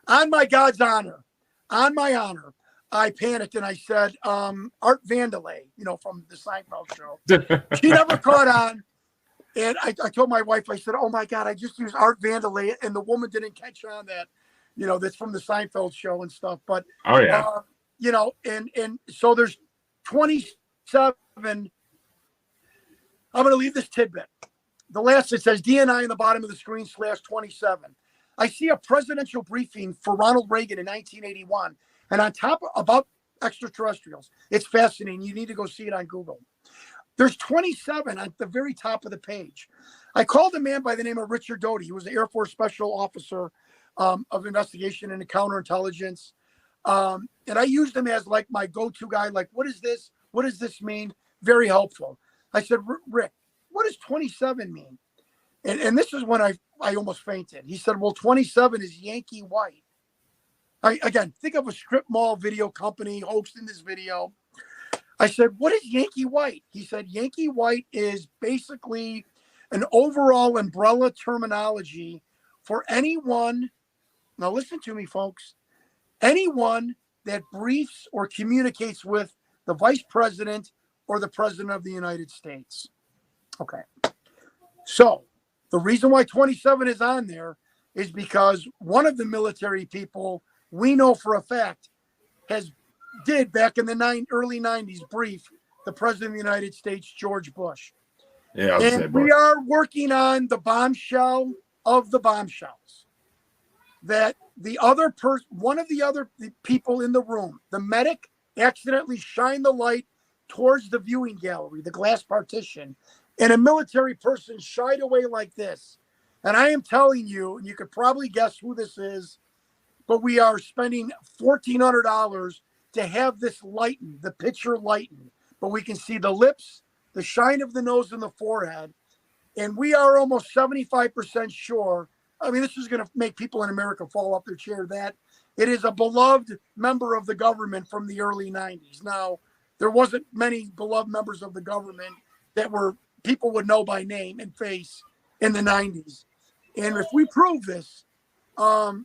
On my God's honor, on my honor, I panicked and I said, Art Vandelay, you know, from the Seinfeld show. She never caught on. And I told my wife, I said, oh my God, I just used Art Vandelay. And the woman didn't catch on that, you know, that's from the Seinfeld show and stuff. But, oh yeah, you know, and so there's 27. I'm going to leave this tidbit. The last, it says DNI in the bottom of the screen /27. I see a presidential briefing for Ronald Reagan in 1981. And on top about extraterrestrials, it's fascinating. You need to go see it on Google. There's 27 at the very top of the page. I called a man by the name of Richard Doty. He was the Air Force Special Officer of Investigation and Counterintelligence. And I used him as like my go-to guy. Like, what is this? What does this mean? Very helpful. I said, Rick, what does 27 mean? And this is when I almost fainted. He said, well, 27 is Yankee White. Again, think of a strip mall video company hosting this video. I said, what is Yankee White? He said, Yankee White is basically an overall umbrella terminology for anyone. Now listen to me, folks. Anyone that briefs or communicates with the vice president or the president of the United States. Okay. So the reason why 27 is on there is because one of the military people we know for a fact did back in the early 90s brief the president of the United States, George Bush. Yeah, and we are working on the bombshell of the bombshells. That one of the other people in the room, the medic, accidentally shined the light towards the viewing gallery, the glass partition, and a military person shied away like this. And I am telling you, and you could probably guess who this is, but we are spending $1,400 to have this lightened, the picture lightened. But we can see the lips, the shine of the nose and the forehead. And we are almost 75% sure. I mean, this is going to make people in America fall off their chair, that it is a beloved member of the government from the early 90s. Now, there wasn't many beloved members of the government that were people would know by name and face in the 90s. And if we prove this,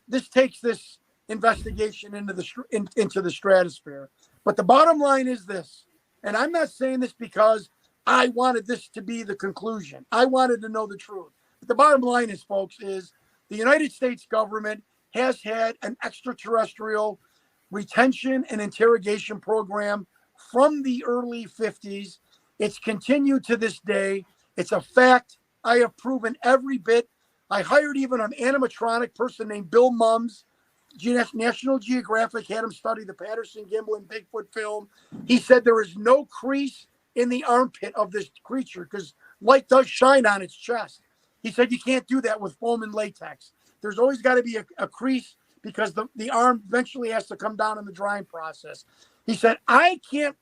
this takes this investigation into the stratosphere. But the bottom line is this, and I'm not saying this because I wanted this to be the conclusion. I wanted to know the truth. But the bottom line is, folks, is the United States government has had an extraterrestrial retention and interrogation program from the early 50s. It's continued to this day. It's a fact. I have proven every bit. I hired even an animatronic person named Bill Mums. National Geographic had him study the Patterson-Gimlin and Bigfoot film. He said there is no crease in the armpit of this creature because light does shine on its chest. He said you can't do that with foam and latex. There's always got to be a crease because the arm eventually has to come down in the drying process. He said, I can't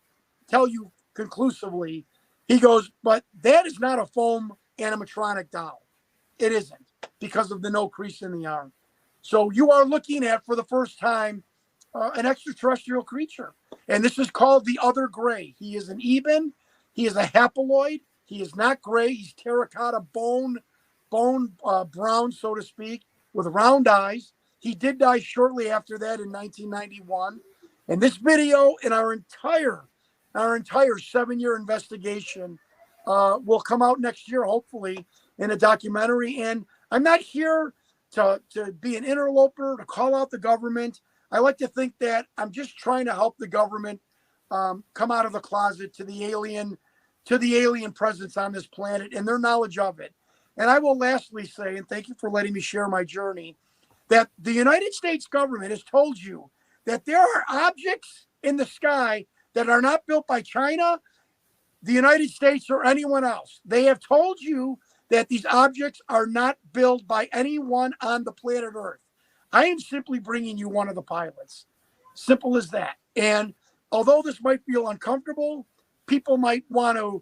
tell you conclusively. He goes, but that is not a foam animatronic doll. It isn't, because of the no crease in the arm. So you are looking at, for the first time, an extraterrestrial creature. And this is called the other gray. He is an Eben. He is a haploid. He is not gray. He's terracotta bone brown, so to speak, with round eyes. He did die shortly after that in 1991. And this video and our entire 7-year investigation will come out next year, hopefully, in a documentary. And I'm not here to be an interloper, to call out the government. I like to think that I'm just trying to help the government come out of the closet to the alien presence on this planet and their knowledge of it. And I will lastly say, and thank you for letting me share my journey, that the United States government has told you that there are objects in the sky that are not built by China, the United States, or anyone else. They have told you that these objects are not built by anyone on the planet Earth. I am simply bringing you one of the pilots. Simple as that. And although this might feel uncomfortable, people might want to,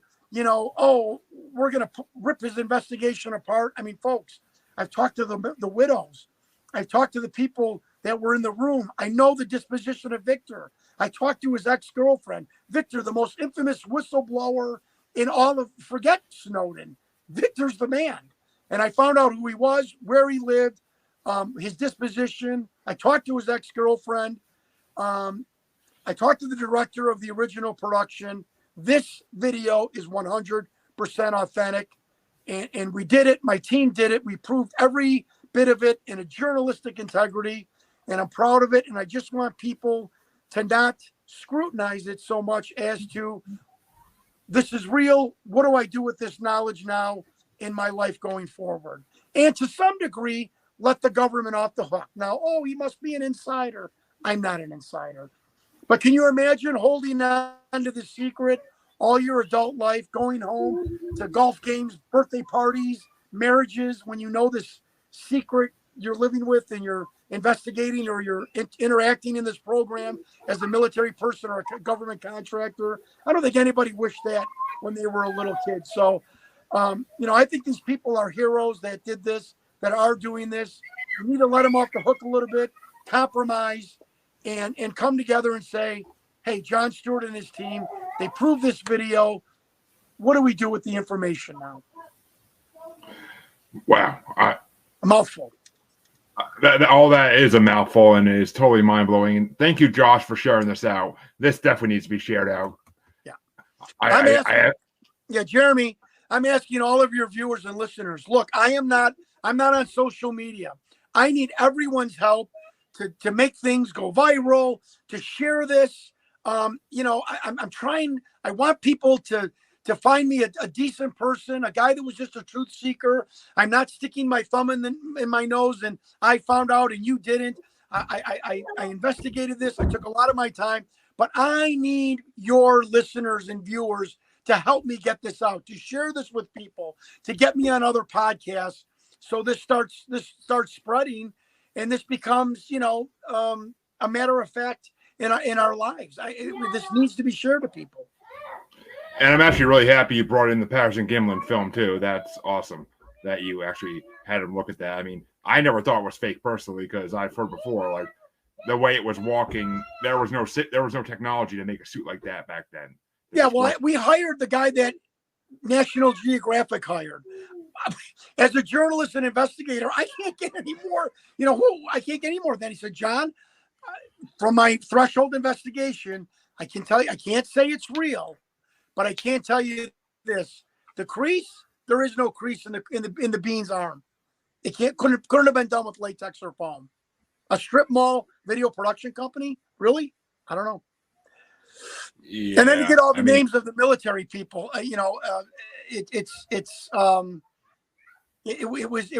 oh, we're going to rip his investigation apart. I mean, folks, I've talked to the widows. I've talked to the people that were in the room. I know the disposition of Victor. I talked to his ex-girlfriend. Victor, the most infamous whistleblower in all of, forget Snowden. Victor's the man. And I found out who he was, where he lived, his disposition. I talked to his ex-girlfriend. I talked to the director of the original production. This video is 100% authentic. And we did it. My team did it. We proved every bit of it in a journalistic integrity. And I'm proud of it. And I just want people to not scrutinize it so much as to, this is real. What do I do with this knowledge now in my life going forward? And to some degree, let the government off the hook. Now, oh, he must be an insider. I'm not an insider. But can you imagine holding on to the secret all your adult life, going home to golf games, birthday parties, marriages, when you know this secret you're living with and you're investigating or you're interacting in this program as a military person or a government contractor? I don't think anybody wished that when they were a little kid. So, I think these people are heroes that did this, that are doing this. You need to let them off the hook a little bit, compromise, and come together and say, hey, Jon Stewart and his team, they proved this video. What do we do with the information now? Wow. A mouthful. All that is a mouthful and is totally mind-blowing. And thank you, Josh, for sharing this out. This definitely needs to be shared out. Yeah. Jeremy, I'm asking all of your viewers and listeners, look, I'm not on social media. I need everyone's help to make things go viral, to share this. I'm trying, I want people to find me a decent person, a guy that was just a truth seeker. I'm not sticking my thumb in my nose and I found out and you didn't. I investigated this. I took a lot of my time, but I need your listeners and viewers to help me get this out, to share this with people, to get me on other podcasts. So this starts spreading and this becomes, a matter of fact in our lives. This needs to be shared to people. And I'm actually really happy you brought in the Patterson Gimlin film too. That's awesome that you actually had him look at that. I mean, I never thought it was fake personally because I've heard before, like the way it was walking, there was no technology to make a suit like that back then. Yeah, well, we hired the guy that National Geographic hired. As a journalist and investigator, I can't get any more. I can't get any more than he said, John. From my threshold investigation, I can tell you, I can't say it's real, but I can tell you this: the crease, there is no crease in the Bean's arm. It couldn't have been done with latex or foam. A strip mall video production company, really? I don't know. Yeah, and then you get all the names of the military people. It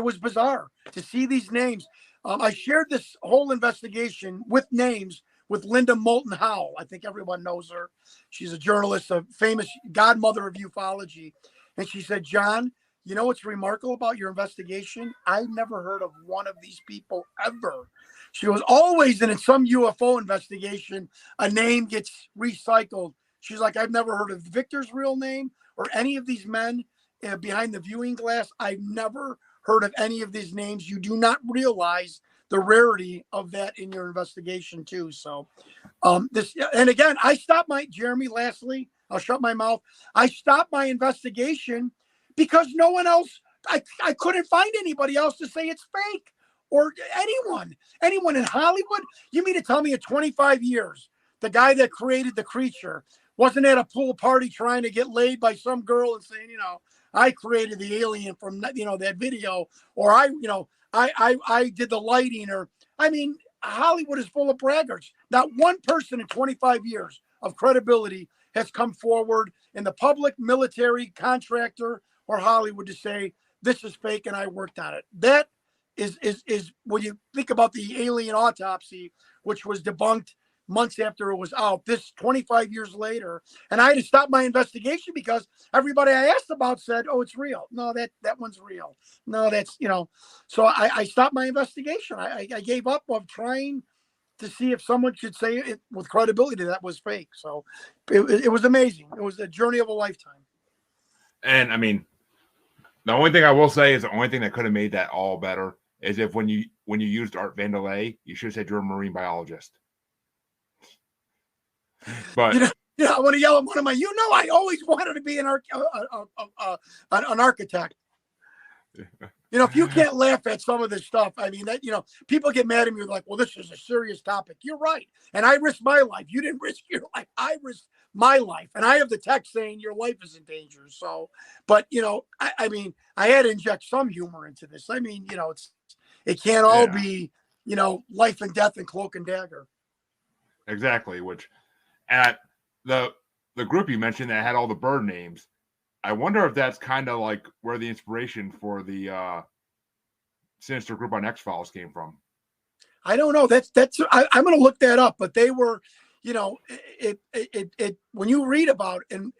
was bizarre to see these names. I shared this whole investigation with names with Linda Moulton Howell. I think everyone knows her. She's a journalist, a famous godmother of ufology. And she said, John, you know what's remarkable about your investigation? I've never heard of one of these people ever. She was always in some UFO investigation, a name gets recycled. She's like, I've never heard of Victor's real name or any of these men behind the viewing glass. I've never heard of any of these names. You do not realize the rarity of that in your investigation too. So and again, I stopped Jeremy, lastly, I'll shut my mouth. I stopped my investigation because no one else, I couldn't find anybody else to say it's fake or anyone in Hollywood. You mean to tell me in 25 years, the guy that created the creature wasn't at a pool party trying to get laid by some girl and saying, I created the alien from, that video, or I did the lighting, or, Hollywood is full of braggarts. Not one person in 25 years of credibility has come forward in the public, military, contractor, or Hollywood to say, this is fake and I worked on it. That is when you think about the alien autopsy, which was debunked months after it was out, this 25 years later, and I had to stop my investigation because everybody I asked about said, oh, it's real. No, that one's real. No, that's, so I stopped my investigation. I gave up of trying to see if someone could say it with credibility that was fake. So it was amazing. It was a journey of a lifetime. And the only thing I will say is the only thing that could have made that all better is if when you used Art Vandelay, you should have said you're a marine biologist. But I want to yell at one of my. I always wanted to be an architect. If you can't laugh at some of this stuff, people get mad at me like, well, this is a serious topic. You're right, and I risked my life. You didn't risk your life. I risked my life, and I have the text saying your life is in danger. So, but I had to inject some humor into this. It can't all be life and death and cloak and dagger. Exactly, which. At the group you mentioned that had all the bird names, I wonder if that's kind of like where the inspiration for the sinister group on X-Files came from. I don't know. I'm going to look that up. But they were, it when you read about and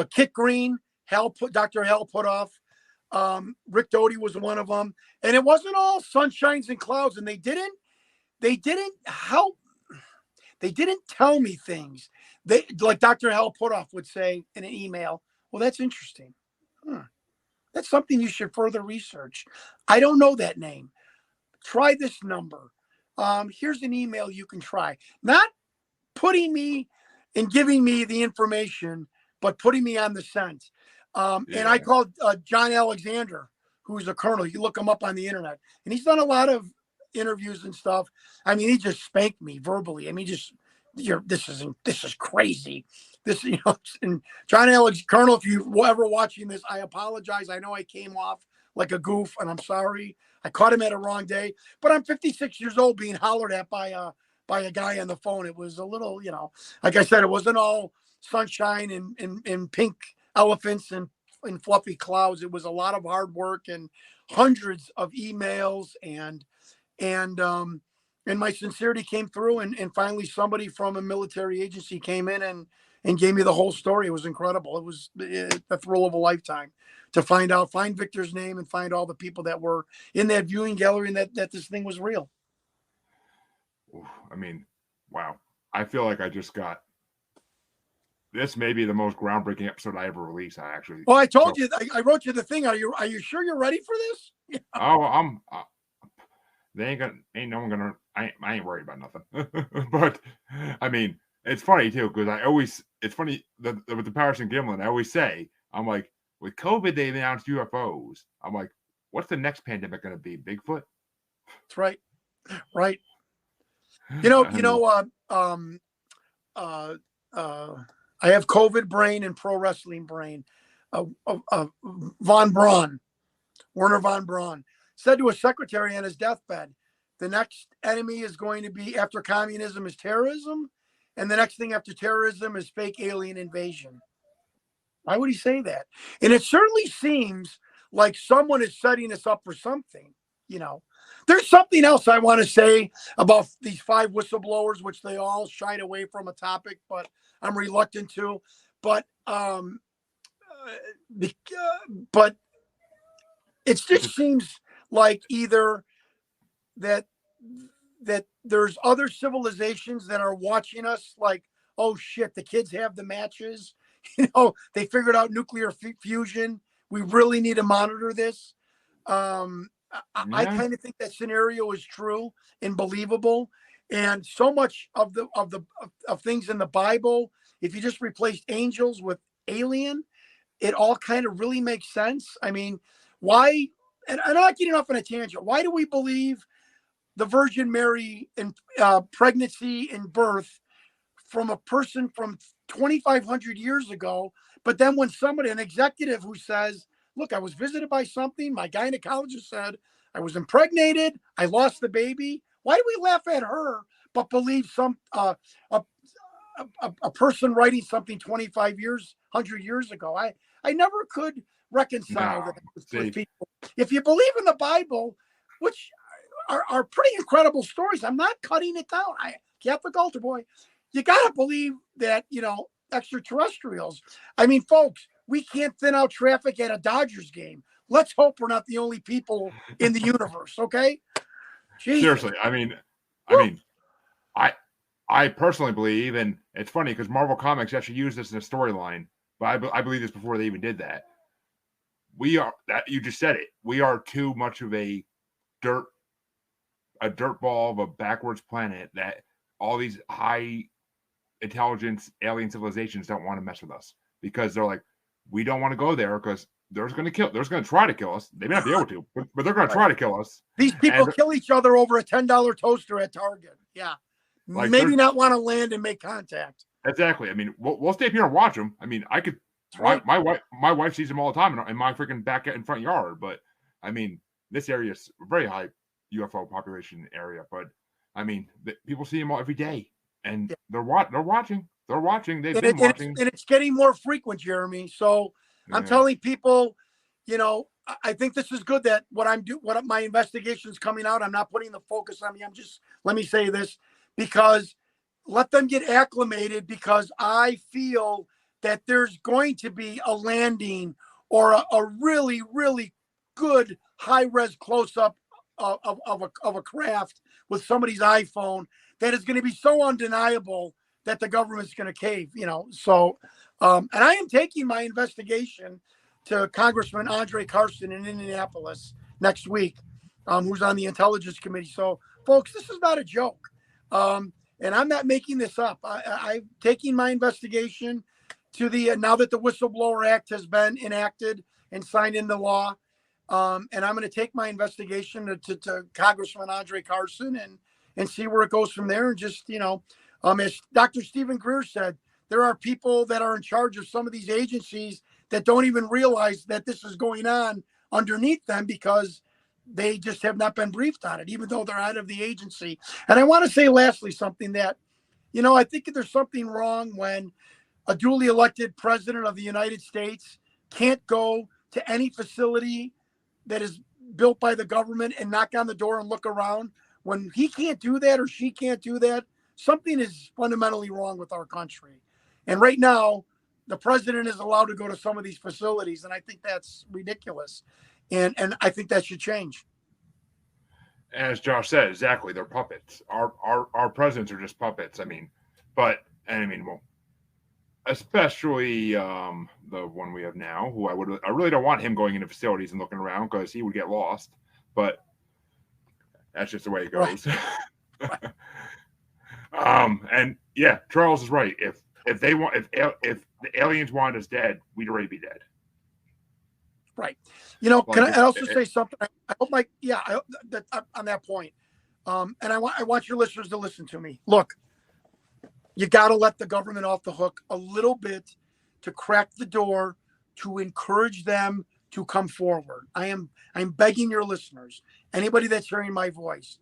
Kit Green, Dr. Hal Puthoff, Rick Doty was one of them, and it wasn't all sunshines and clouds, and they didn't help. They didn't tell me things. Like Dr. Hal Puthoff would say in an email, well, that's interesting. That's something you should further research. I don't know that name. Try this number. Here's an email you can try. Not putting me and giving me the information, but putting me on the scent. And I called John Alexander, who's a colonel. You look him up on the internet. And he's done a lot of interviews and stuff. He just spanked me verbally. This is crazy. And John Alex, Colonel, if you were ever watching this, I apologize. I know I came off like a goof, and I'm sorry. I caught him at a wrong day, but I'm 56 years old being hollered at by a guy on the phone. It was a little, like I said, it wasn't all sunshine and pink elephants and fluffy clouds. It was a lot of hard work and hundreds of emails and my sincerity came through, and finally somebody from a military agency came in and gave me the whole story. It was incredible. It was a thrill of a lifetime to find Victor's name and find all the people that were in that viewing gallery and that this thing was real. Wow. I feel like I just got this may be the most groundbreaking episode I ever released. Well, I told you, I wrote you the thing. Are you sure you're ready for this? Yeah. Oh, they ain't no one gonna. I ain't worried about nothing. But I mean, it's funny too because it's funny with the Patterson Gimlin. I always say, I'm like, with COVID they announced UFOs. I'm like, what's the next pandemic gonna be? Bigfoot? That's right. I have COVID brain and pro wrestling brain. Werner von Braun, said to a secretary on his deathbed, the next enemy is going to be after communism is terrorism, and the next thing after terrorism is fake alien invasion. Why would he say that? And it certainly seems like someone is setting us up for something. There's something else I want to say about these 5 whistleblowers, which they all shied away from a topic, but I'm reluctant to. But it just seems like either that there's other civilizations that are watching us like, oh shit, the kids have the matches. They figured out nuclear fusion. We really need to monitor this. I kind of think that scenario is true and believable. And so much of things in the Bible, if you just replaced angels with alien, it all kind of really makes sense. I mean, why? And I'm not getting off on a tangent. Why do we believe the Virgin Mary and pregnancy and birth from a person from 2,500 years ago? But then when an executive who says, look, I was visited by something, my gynecologist said I was impregnated, I lost the baby. Why do we laugh at her, but believe a person writing something 100 years ago? I never could reconcile that with people. If you believe in the Bible, which are pretty incredible stories, I'm not cutting it down. Catholic altar boy, you got to believe that, extraterrestrials. I mean, folks, we can't thin out traffic at a Dodgers game. Let's hope we're not the only people in the universe, okay? Jesus. Seriously, I mean, I personally believe, and it's funny because Marvel Comics actually used this in a storyline, but I believe this before they even did that. You just said it. We are too much of a dirt ball of a backwards planet that all these high intelligence alien civilizations don't want to mess with us because they're like, we don't want to go there because they're going to try to kill us. They may not be able to, but they're going to try to kill us. These people kill each other over a $10 toaster at Target. Yeah. Like maybe not want to land and make contact. Exactly. I mean, we'll stay up here and watch them. I mean, I could. Right. My wife sees them all the time in my freaking back in front yard. But I mean, this area is a very high UFO population area. But I mean, people see them all every day, and they're watching. They're watching. They've been watching, and it's getting more frequent, Jeremy. So I'm telling people, I think this is good that what my investigation is coming out. I'm not putting the focus on me. Let me say this, because let them get acclimated, because I feel that there's going to be a landing or a really, really good high-res close-up of a craft with somebody's iPhone that is going to be so undeniable that the government's going to cave, So, and I am taking my investigation to Congressman Andre Carson in Indianapolis next week, who's on the Intelligence Committee. So, folks, this is not a joke. And I'm not making this up. I'm taking my investigation to now that the Whistleblower Act has been enacted and signed into law. And I'm going to take my investigation to Congressman Andre Carson and see where it goes from there. And just, as Dr. Stephen Greer said, there are people that are in charge of some of these agencies that don't even realize that this is going on underneath them because they just have not been briefed on it, even though they're out of the agency. And I want to say lastly something that, I think there's something wrong when a duly elected president of the United States can't go to any facility that is built by the government and knock on the door and look around. When he can't do that or she can't do that, something is fundamentally wrong with our country. And right now, the president is allowed to go to some of these facilities, and I think that's ridiculous. And I think that should change. As Josh said, exactly, they're puppets. Our presidents are just puppets. I mean, especially the one we have now, who I really don't want him going into facilities and looking around because he would get lost. But that's just the way it goes. Right. And yeah, Charles is right. If the aliens want us dead, we'd already be dead. Right. You know, can I also say something? I hope on that point. And I want your listeners to listen to me. Look, you got to let the government off the hook a little bit to crack the door, to encourage them to come forward. I'm begging your listeners, anybody that's hearing my voice.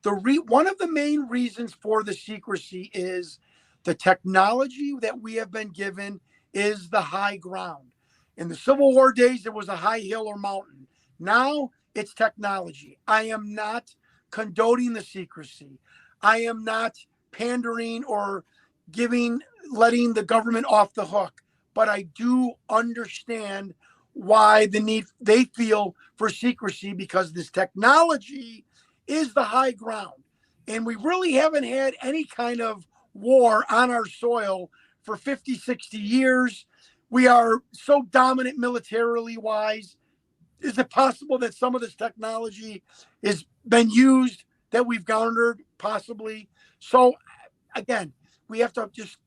One of the main reasons for the secrecy is the technology that we have been given is the high ground. In the Civil War days, it was a high hill or mountain. Now it's technology. I am not condoning the secrecy. I am not pandering or letting the government off the hook. But I do understand why the need they feel for secrecy, because this technology is the high ground. And we really haven't had any kind of war on our soil for 50, 60 years. We are so dominant militarily wise. Is it possible that some of this technology has been used that we've garnered? Possibly. So again, we have to just,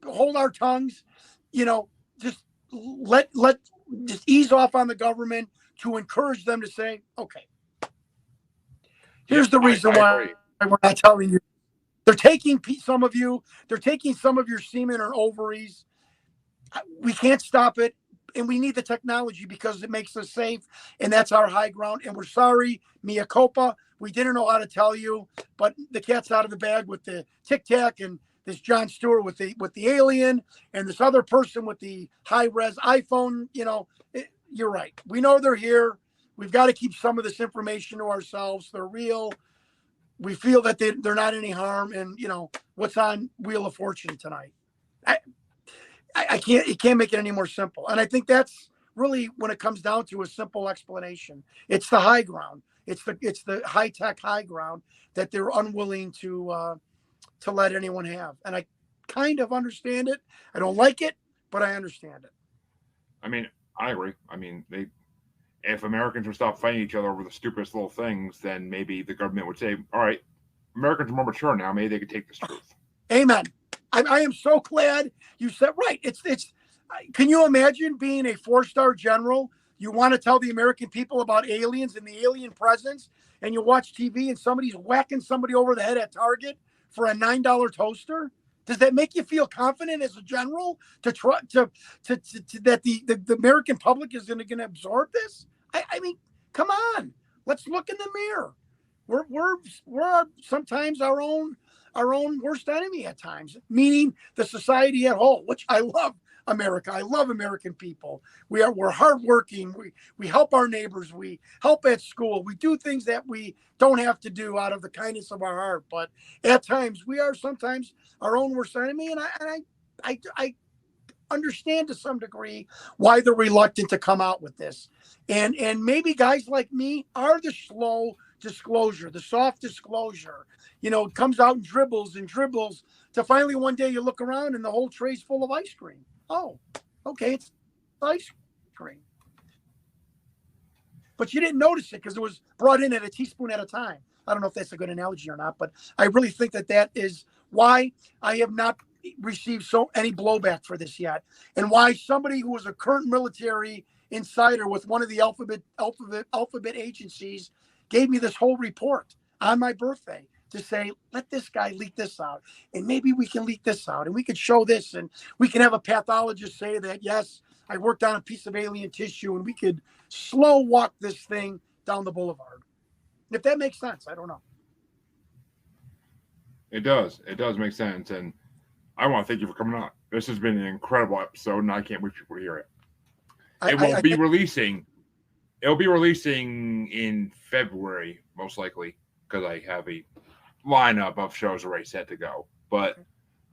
hold our tongues, just just ease off on the government to encourage them to say, okay, here's the reason why we're not telling you. They're taking some of your semen or ovaries. We can't stop it. And we need the technology because it makes us safe. And that's our high ground. And we're sorry, mea culpa. We didn't know how to tell you, but the cat's out of the bag with the Tic Tac and this Jon Stewart with the alien and this other person with the high res iPhone. You're right. We know they're here. We've got to keep some of this information to ourselves. They're real. We feel that they're not any harm. And what's on Wheel of Fortune tonight? It can't make it any more simple. And I think that's really when it comes down to a simple explanation. It's the high ground. It's the high tech high ground that they're unwilling to let anyone have. And I kind of understand it. I don't like it, but I understand it. I mean, I agree. I mean, if Americans would stop fighting each other over the stupidest little things, then maybe the government would say, all right, Americans are more mature now. Maybe they could take this truth. Amen. I am so glad you said right. It's. Can you imagine being a 4-star general? You want to tell the American people about aliens and the alien presence, and you watch TV and somebody's whacking somebody over the head at Target for a $9 toaster? Does that make you feel confident as a general to try to that the American public is going to absorb this? I mean, come on, let's look in the mirror. We're sometimes our own worst enemy at times, meaning the society at whole, which I love. America. I love American people. We're hardworking. We help our neighbors. We help at school. We do things that we don't have to do out of the kindness of our heart. But at times we are sometimes our own worst enemy. And I understand to some degree why they're reluctant to come out with this. And maybe guys like me are the slow disclosure, the soft disclosure. It comes out and dribbles to finally one day you look around and the whole tray's full of ice cream. Oh, okay, it's ice cream. But you didn't notice it because it was brought in at a teaspoon at a time. I don't know if that's a good analogy or not, but I really think that is why I have not received any blowback for this yet, and why somebody who was a current military insider with one of the alphabet agencies gave me this whole report on my birthday to say, let this guy leak this out, and maybe we can leak this out, and we could show this, and we can have a pathologist say that, yes, I worked on a piece of alien tissue, and we could slow walk this thing down the boulevard. If that makes sense, I don't know. It does. It does make sense, and I want to thank you for coming on. This has been an incredible episode, and I can't wait for people to hear it. It will be releasing. It'll be releasing in February, most likely, because I have a lineup of shows already set to go. But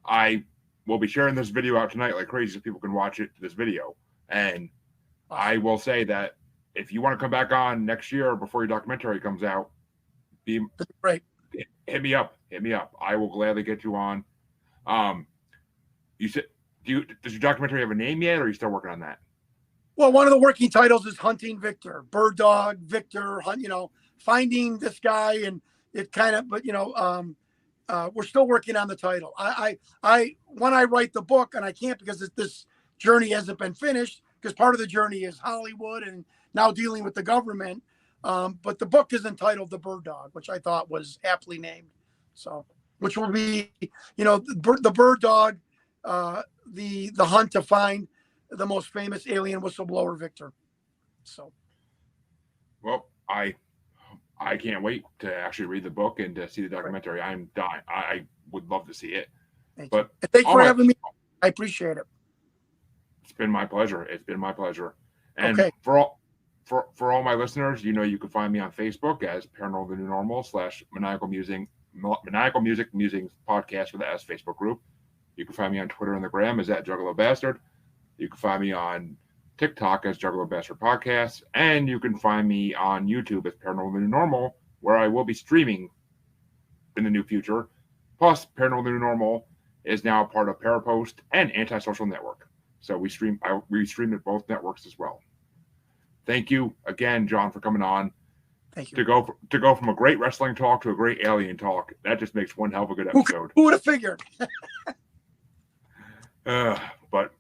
I will be sharing this video out tonight like crazy so people can watch this video. And I will say that if you want to come back on next year before your documentary comes out, great. Hit me up. I will gladly get you on. You said, does your documentary have a name yet, or are you still working on that? Well, one of the working titles is Hunting Victor, Bird Dog, Victor, finding this guy, and it kind of, but we're still working on the title. When I write the book, and I can't because this journey hasn't been finished, because part of the journey is Hollywood and now dealing with the government. But the book is entitled The Bird Dog, which I thought was aptly named. So, which will be, the Bird Dog, the hunt to find the most famous alien whistleblower, Victor. So, well, I can't wait to actually read the book and to see the documentary. I'm dying. I would love to see it. Thanks for having me. I appreciate it. It's been my pleasure. And okay. for all my listeners, you can find me on Facebook as Paranormal the New Normal / Maniacal Music Musings Podcast with the S Facebook group. You can find me on Twitter and the Gram as @JuggaloBastard. You can find me on TikTok as Juggalo Bastard Podcast, and you can find me on YouTube as Paranormal the New Normal, where I will be streaming in the near future. Plus, Paranormal the New Normal is now part of Parapost and Antisocial Network, so we stream at both networks as well. Thank you again, John, for coming on. Thank you. To go from a great wrestling talk to a great alien talk, that just makes one hell of a good episode. Who would have figured? But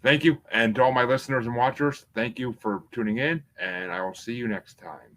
thank you. And to all my listeners and watchers, thank you for tuning in, and I will see you next time.